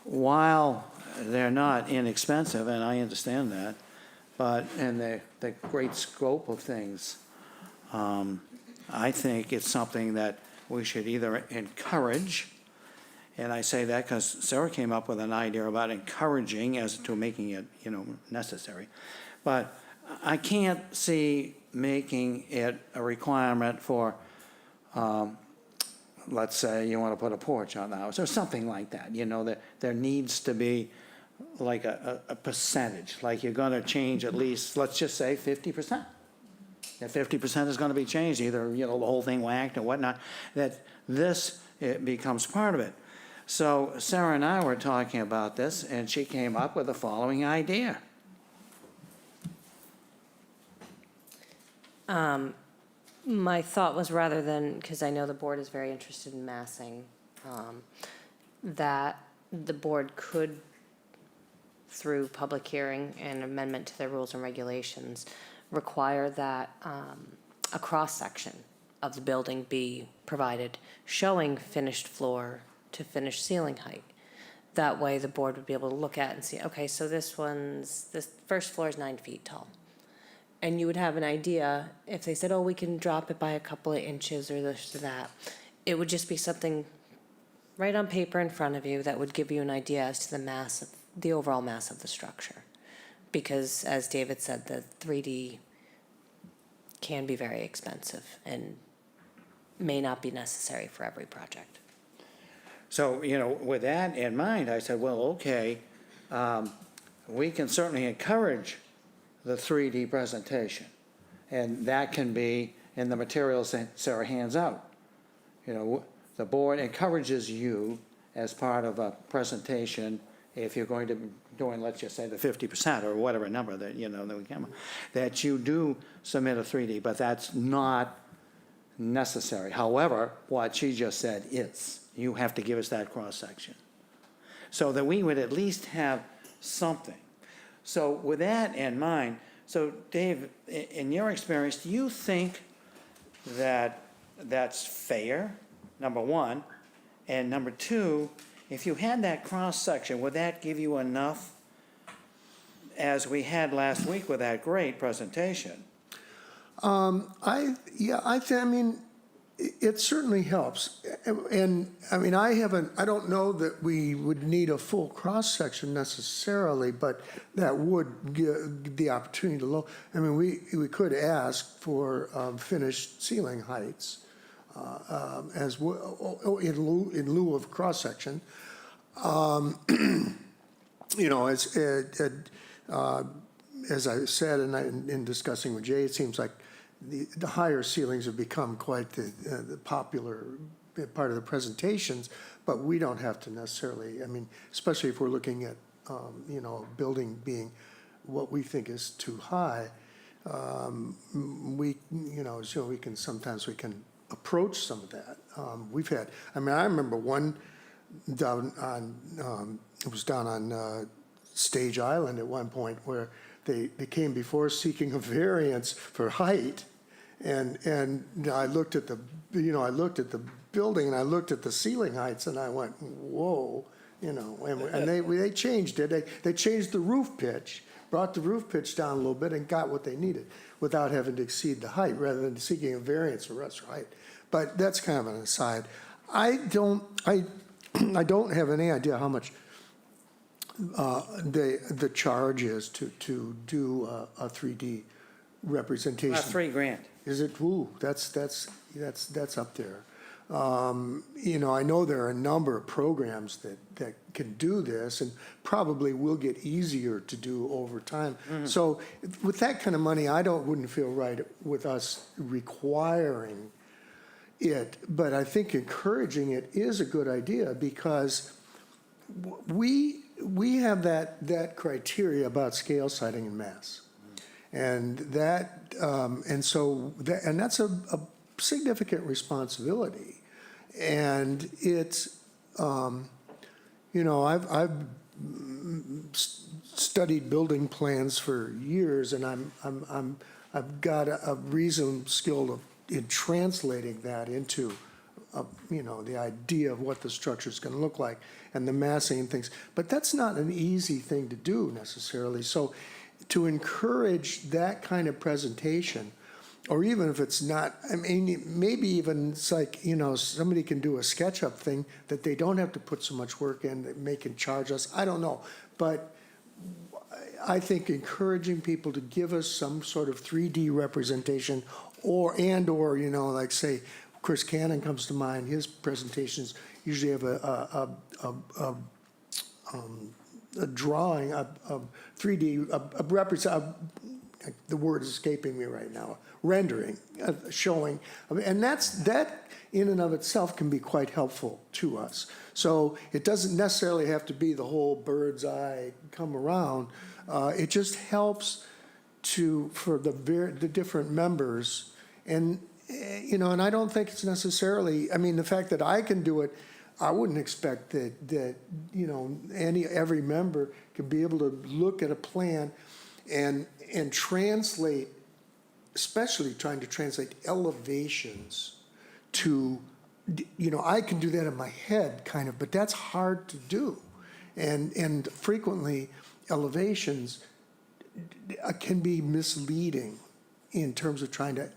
while they're not inexpensive, and I understand that, but in the great scope of things, I think it's something that we should either encourage, and I say that because Sarah came up with an idea about encouraging as to making it, necessary. But I can't see making it a requirement for, let's say you want to put a porch on the house or something like that, that there needs to be like a percentage, like you're going to change at least, let's just say 50%. That 50% is going to be changed, either, the whole thing whacked or whatnot, that this it becomes part of it. So Sarah and I were talking about this, and she came up with the following idea. My thought was, rather than, because I know the board is very interested in massing, that the board could, through public hearing and amendment to their rules and regulations, require that a cross-section of the building be provided showing finished floor to finished ceiling height. That way the board would be able to look at and see, okay, so this first floor is 9 feet tall. And you would have an idea, if they said, oh, we can drop it by a couple of inches or this or that, it would just be something right on paper in front of you that would give you an idea as to the overall mass of the structure. Because, as David said, the 3D can be very expensive and may not be necessary for every project. So, with that in mind, I said, well, okay, we can certainly encourage the 3D presentation. And that can be in the materials that Sarah hands out. The board encourages you as part of a presentation, if you're going to be doing, let's just say, the 50% or whatever number that, that we come up, that you do submit a 3D, but that's not necessary. However, what she just said is, you have to give us that cross-section, so that we would at least have something. So with that in mind, so Dave, in your experience, do you think that that's fair, number one? And number two, if you had that cross-section, would that give you enough, as we had last week with that great presentation? It certainly helps. And, I don't know that we would need a full cross-section necessarily, but that would give the opportunity to look. We could ask for finished ceiling heights as well, in lieu of cross-section. As I said, in discussing with Jay, it seems like the higher ceilings have become quite the popular part of the presentations, but we don't have to necessarily, especially if we're looking at, a building being what we think is too high, we can approach some of that. We've had, I remember one down on, it was down on Stage Island at one point, where they came before seeking a variance for height, and I looked at the building and I looked at the ceiling heights and I went, whoa, and they changed it. They changed the roof pitch, brought the roof pitch down a little bit and got what they needed without having to exceed the height, rather than seeking a variance for rest height. But that's kind of an aside. I don't have any idea how much the charge is to do a 3D representation. About $3,000. Is it? Ooh, that's up there. You know, I know there are a number of programs that can do this and probably will get easier to do over time. So with that kind of money, wouldn't feel right with us requiring it, but I think encouraging it is a good idea because we have that criteria about scale sighting in mass. And that's a significant responsibility. And it's, you know, I've studied building plans for years, and I've got a reasoned skill in translating that into, you know, the idea of what the structure is going to look like and the massing and things. But that's not an easy thing to do necessarily. So to encourage that kind of presentation, or even if it's not, I mean, maybe even it's like, you know, somebody can do a SketchUp thing that they don't have to put so much work in, that they can charge us. I don't know. But I think encouraging people to give us some sort of 3D representation or, you know, like say, Chris Cannon comes to mind. His presentations usually have a drawing, a 3D, the word is escaping me right now, rendering, showing, and that in and of itself can be quite helpful to us. So it doesn't necessarily have to be the whole bird's eye come around. It just helps for the different members, and you know, and I don't think it's necessarily, I mean, the fact that I can do it, I wouldn't expect that you know, every member can be able to look at a plan and translate, especially trying to translate elevations to, you know, I can do that in my head kind of, but that's hard to do. And frequently elevations can be misleading in terms of trying to,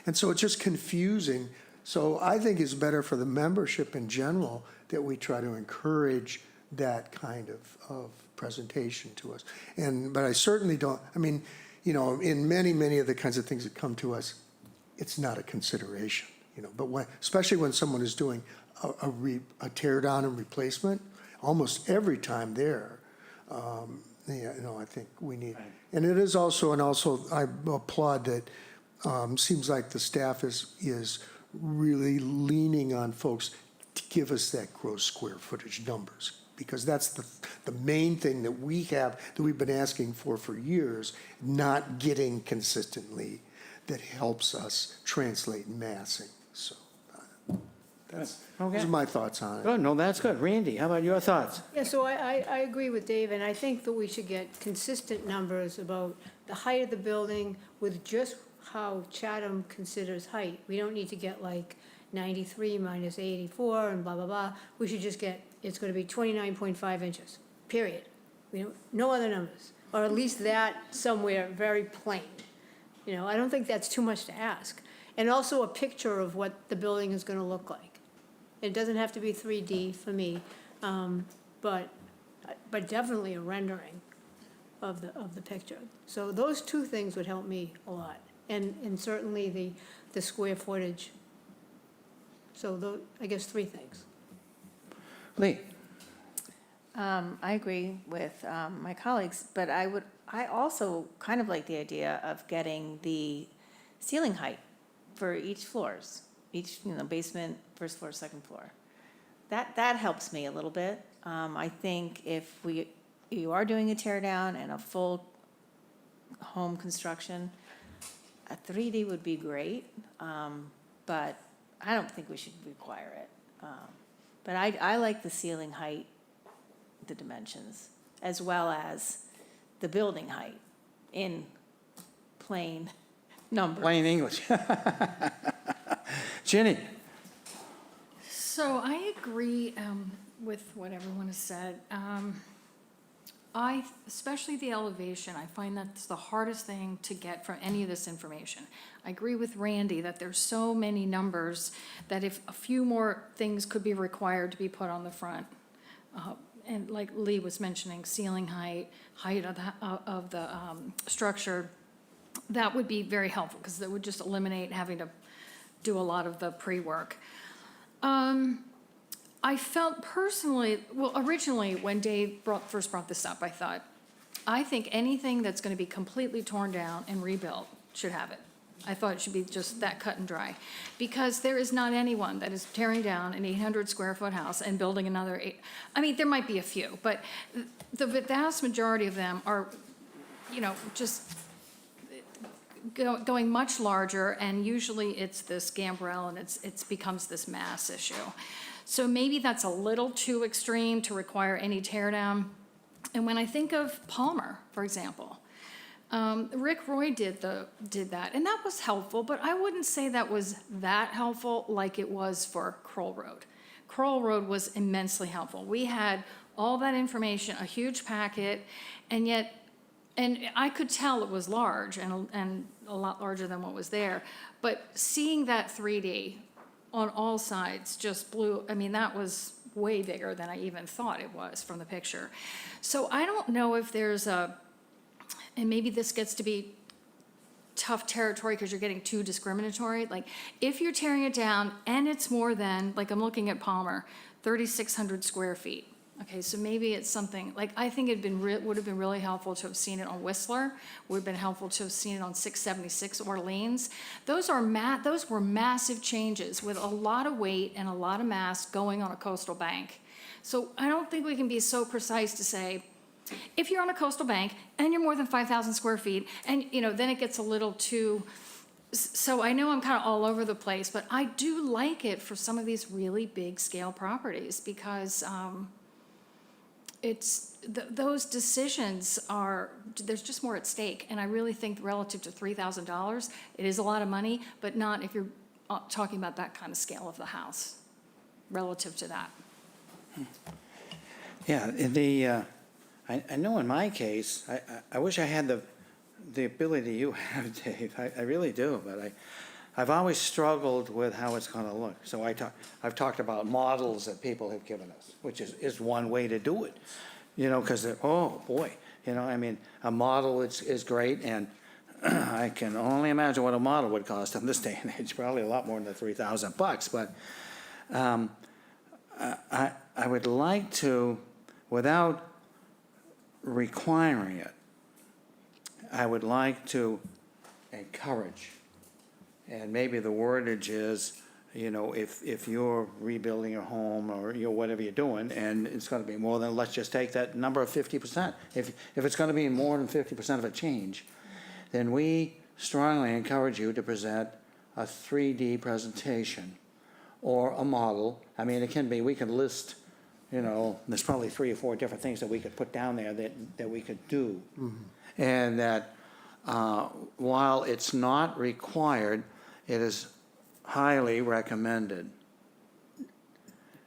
and so it's just confusing. So I think it's better for the membership in general that we try to encourage that kind of presentation to us. But I certainly don't, I mean, you know, in many of the kinds of things that come to us, it's not a consideration, you know, but especially when someone is doing a tear down and replacement, almost every time there, you know, I think we need, and it is also, I applaud that, seems like the staff is really leaning on folks to give us that gross square footage numbers, because that's the main thing that we've been asking for years, not getting consistently, that helps us translate massing. So those are my thoughts on it. Good, no, that's good. Randy, how about your thoughts? Yeah, so I agree with Dave, and I think that we should get consistent numbers about the height of the building with just how Chatham considers height. We don't need to get like 93 minus 84 and blah, blah, blah. We should just get, it's going to be 29.5 inches, period. We don't, no other numbers, or at least that somewhere very plain. You know, I don't think that's too much to ask. And also a picture of what the building is going to look like. It doesn't have to be 3D for me, but definitely a rendering of the picture. So those two things would help me a lot, and certainly the square footage. So I guess three things. Lee? I agree with my colleagues, but I also kind of like the idea of getting the ceiling height for each floors, each, you know, basement, first floor, second floor. That helps me a little bit. I think if you are doing a tear down and a full home construction, a 3D would be great, but I don't think we should require it. But I like the ceiling height, the dimensions, as well as the building height in plain numbers. Plain English. Ginny? So I agree with what everyone has said. Especially the elevation, I find that's the hardest thing to get from any of this information. I agree with Randy that there's so many numbers that if a few more things could be required to be put on the front, and like Lee was mentioning, ceiling height of the structure, that would be very helpful, because that would just eliminate having to do a lot of the pre-work. I felt personally, well, originally, when Dave first brought this up, I think anything that's gonna be completely torn down and rebuilt should have it. I thought it should be just that cut and dry. Because there is not anyone that is tearing down an 800 square foot house and building another I mean, there might be a few, but the vast majority of them are, just going much larger, and usually it's this gambrel, and it's becomes this mass issue. So maybe that's a little too extreme to require any tear down. And when I think of Palmer, for example, Rick Roy did that, and that was helpful, but I wouldn't say that was that helpful like it was for Kroll Road. Kroll Road was immensely helpful. We had all that information, a huge packet, and I could tell it was large and a lot larger than what was there, but seeing that 3D on all sides just blew, that was way bigger than I even thought it was from the picture. So I don't know if there's and maybe this gets to be tough territory because you're getting too discriminatory. Like, if you're tearing it down and it's more than, like I'm looking at Palmer, 3,600 square feet. Okay, so maybe it's something, like, I think would have been really helpful to have seen it on Whistler, would have been helpful to have seen it on 676 Orleans. Those were massive changes with a lot of weight and a lot of mass going on a coastal bank. So I don't think we can be so precise to say, if you're on a coastal bank and you're more than 5,000 square feet, and, then it gets a little too, so I know I'm kind of all over the place, but I do like it for some of these really big scale properties because, those decisions there's just more at stake. And I really think relative to $3,000, it is a lot of money, but not if you're talking about that kind of scale of the house, relative to that. Yeah, I know in my case, I wish I had the ability you have, Dave. I really do, but I've always struggled with how it's going to look. So I've talked about models that people have given us, which is one way to do it, because oh boy, a model is great, and I can only imagine what a model would cost in this day and age, probably a lot more than $3,000. But I would like to, without requiring it, I would like to encourage. And maybe the wordage is, if you're rebuilding your home or whatever you're doing, and it's going to be more than, let's just take that number of 50%. If it's going to be more than 50% of a change, then we strongly encourage you to present a 3D presentation or a model. It can be, we can list, there's probably 3 or 4 different things that we could put down there that we could do. Mm-hmm. And that while it's not required, it is highly recommended.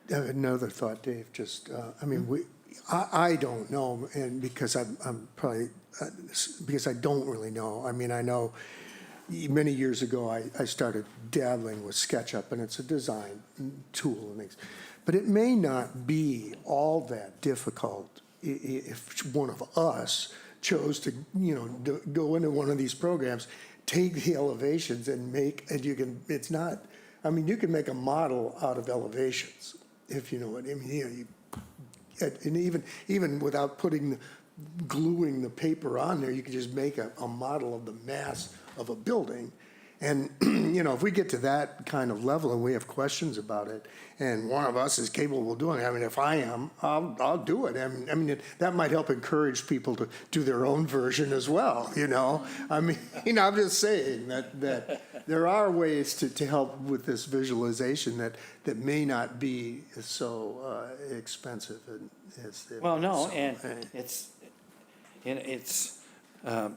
Another thought, Dave, I don't know, and because I'm probably, because I don't really know. I know many years ago I started dabbling with SketchUp, and it's a design tool and things. But it may not be all that difficult if one of us chose to, go into one of these programs, take the elevations and you can make a model out of elevations, if you know what I mean. And even without gluing the paper on there, you could just make a model of the mass of a building. And, if we get to that kind of level and we have questions about it, and one of us is capable of doing it, if I am, I'll do it. That might help encourage people to do their own version as well, I'm just saying that there are ways to help with this visualization that may not be so expensive as they. Well, no, and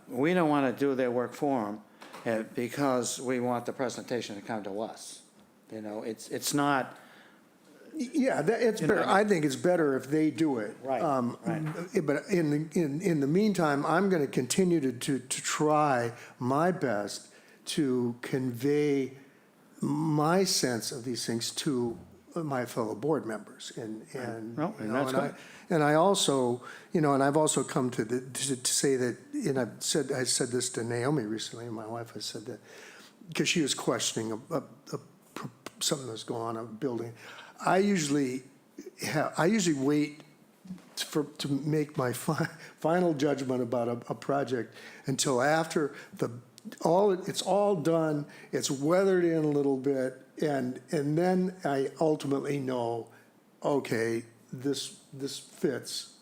we don't want to do their work for them. Because we want the presentation to come to us. It's not. Yeah, it's better. I think it's better if they do it. Right. But in the meantime, I'm going to continue to try my best to convey my sense of these things to my fellow board members, and that's good. And I also, and I've also come to say that, and I said this to Naomi recently, my wife. I said that because she was questioning a something that's going on, a building, I usually wait to make my final judgment about a project until after it's all done, it's weathered in a little bit, and then I ultimately know, okay, this fits,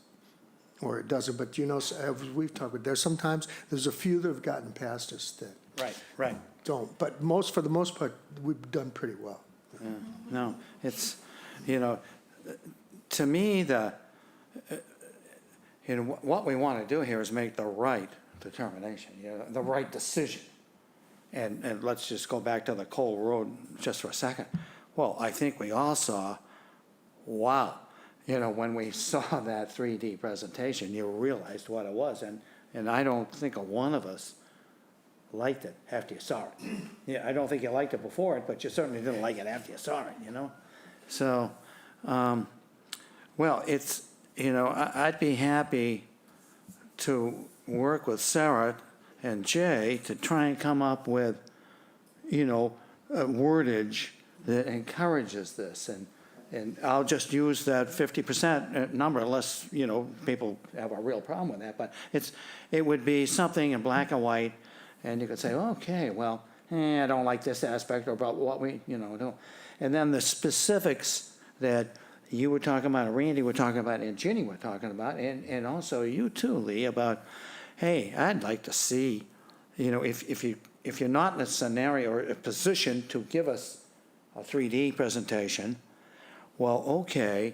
or it doesn't. But as we've talked about, there's a few that have gotten past us that Right. don't. But for the most part, we've done pretty well. Yeah. No, it's, to me, what we want to do here is make the right determination, the right decision. And let's just go back to the Cole Road just for a second. Well, I think we all saw, wow, when we saw that 3D presentation, you realized what it was. And I don't think one of us liked it after you saw it. Yeah, I don't think you liked it before it, but you certainly didn't like it after you saw it, So, well, it's, I'd be happy to work with Sarah and Jay to try and come up with, a wordage that encourages this. And I'll just use that 50% number unless, people have a real problem with that. But it would be something in black and white, and you could say, okay, well, I don't like this aspect or about what we, do. And then the specifics that you were talking about, Randy were talking about, and Ginny were talking about, and also you too, Lee, about, hey, I'd like to see, if you're not in a scenario or a position to give us a 3D presentation, well, okay,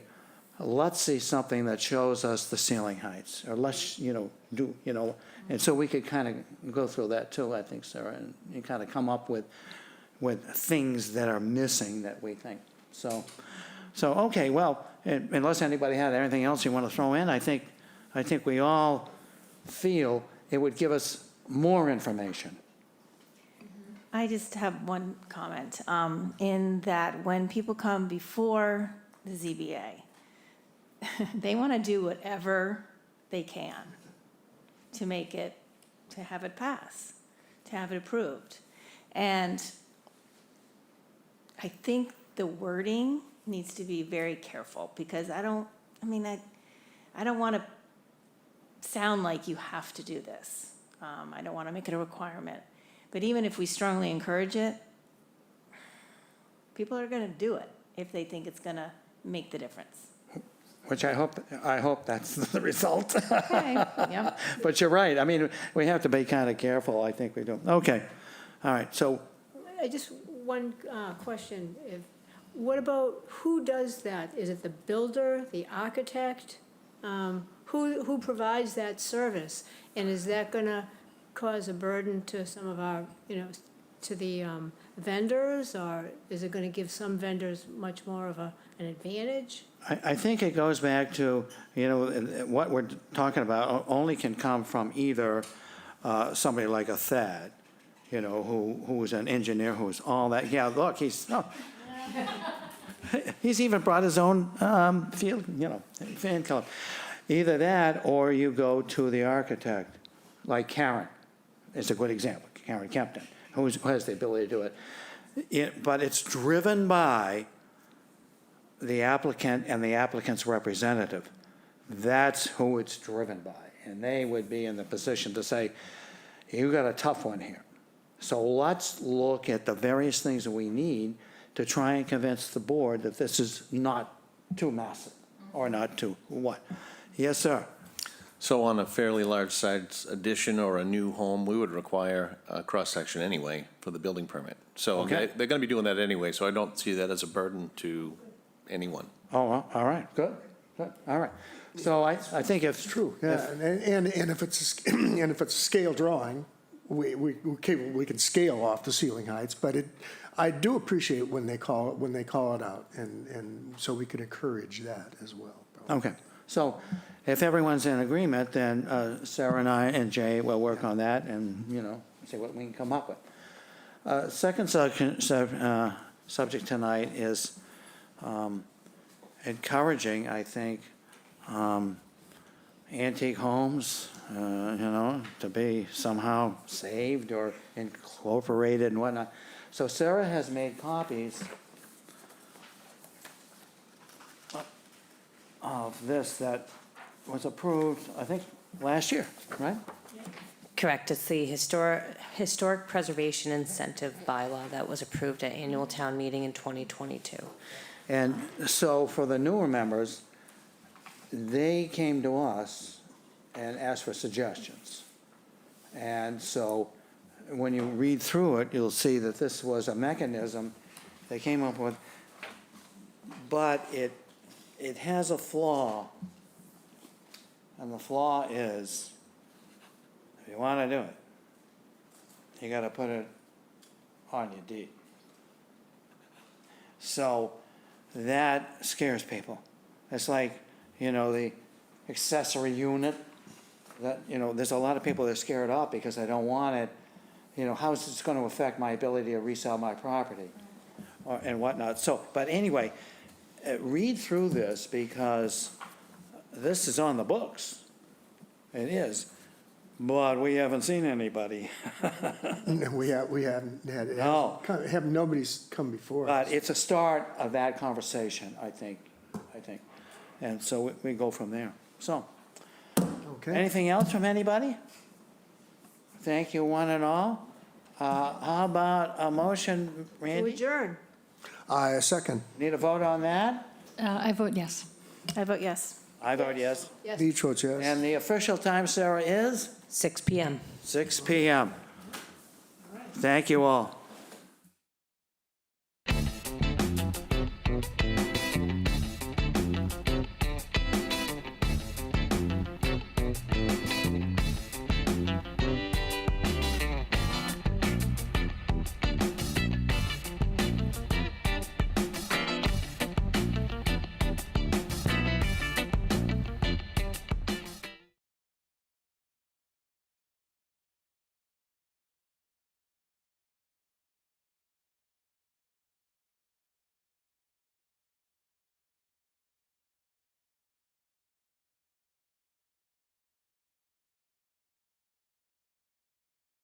let's see something that shows us the ceiling heights, or let's, and so we could kind of go through that too, I think, Sarah, and kind of come up with things that are missing that we think. So okay, well, unless anybody had anything else you want to throw in, I think we all feel it would give us more information. I just have one comment, in that when people come before the ZBA, they want to do whatever they can to have it pass, to have it approved. And I think the wording needs to be very careful, because I don't want to sound like you have to do this. I don't want to make it a requirement. But even if we strongly encourage it, people are going to do it if they think it's going to make the difference. Which I hope that's the result. Okay, yeah. But you're right. I mean, we have to be kind of careful. I think we do. Okay. All right. So, Just one question. What about, who does that? Is it the builder, the architect? Who provides that service? And is that going to cause a burden to some of our, to the vendors? Or is it going to give some vendors much more of an advantage? I think it goes back to, what we're talking about only can come from either somebody like a Thad, who's an engineer, who's all that. Yeah, look, he's even brought his own field, fan club. Either that, or you go to the architect, like Karen is a good example, Karen Kempton, who has the ability to do it. But it's driven by the applicant and the applicant's representative. That's who it's driven by. And they would be in the position to say, you got a tough one here. So let's look at the various things that we need to try and convince the board that this is not too massive or not too what. Yes, sir. So on a fairly large size addition or a new home, we would require a cross-section anyway for the building permit. So Okay. they're going to be doing that anyway, so I don't see that as a burden to anyone. Oh, well, all right, good, all right. So I think it's true. Yeah, and if it's a scale drawing, we can scale off the ceiling heights, but I do appreciate when they call it out, and so we can encourage that as well. Okay, so if everyone's in agreement, then Sarah and I and Jay will work on that and, see what we can come up with. Second subject tonight is encouraging, I think, antique homes, to be somehow saved or incorporated and whatnot. So Sarah has made copies of this that was approved, I think, last year, right? Correct, it's the Historic Preservation Incentive Bylaw that was approved at annual town meeting in 2022. And so for the newer members, they came to us and asked for suggestions. And so when you read through it, you'll see that this was a mechanism they came up with, but it has a flaw. And the flaw is, if you want to do it, you got to put it on your deed. So that scares people. It's like, the accessory unit, that, there's a lot of people that are scared off because they don't want it. How is this going to affect my ability to resell my property and whatnot? So, but anyway, read through this because this is on the books. It is. But we haven't seen anybody. No, we haven't had, No. nobody's come before us. But it's a start of that conversation, I think. And so we go from there. So, Okay. anything else from anybody? Thank you, one and all. How about a motion, To Randy? adjourn. I second. Need a vote on that? I vote yes. I vote yes. I vote yes. Beach votes yes. And the official time, Sarah, is 6 PM. 6 PM. Thank you all.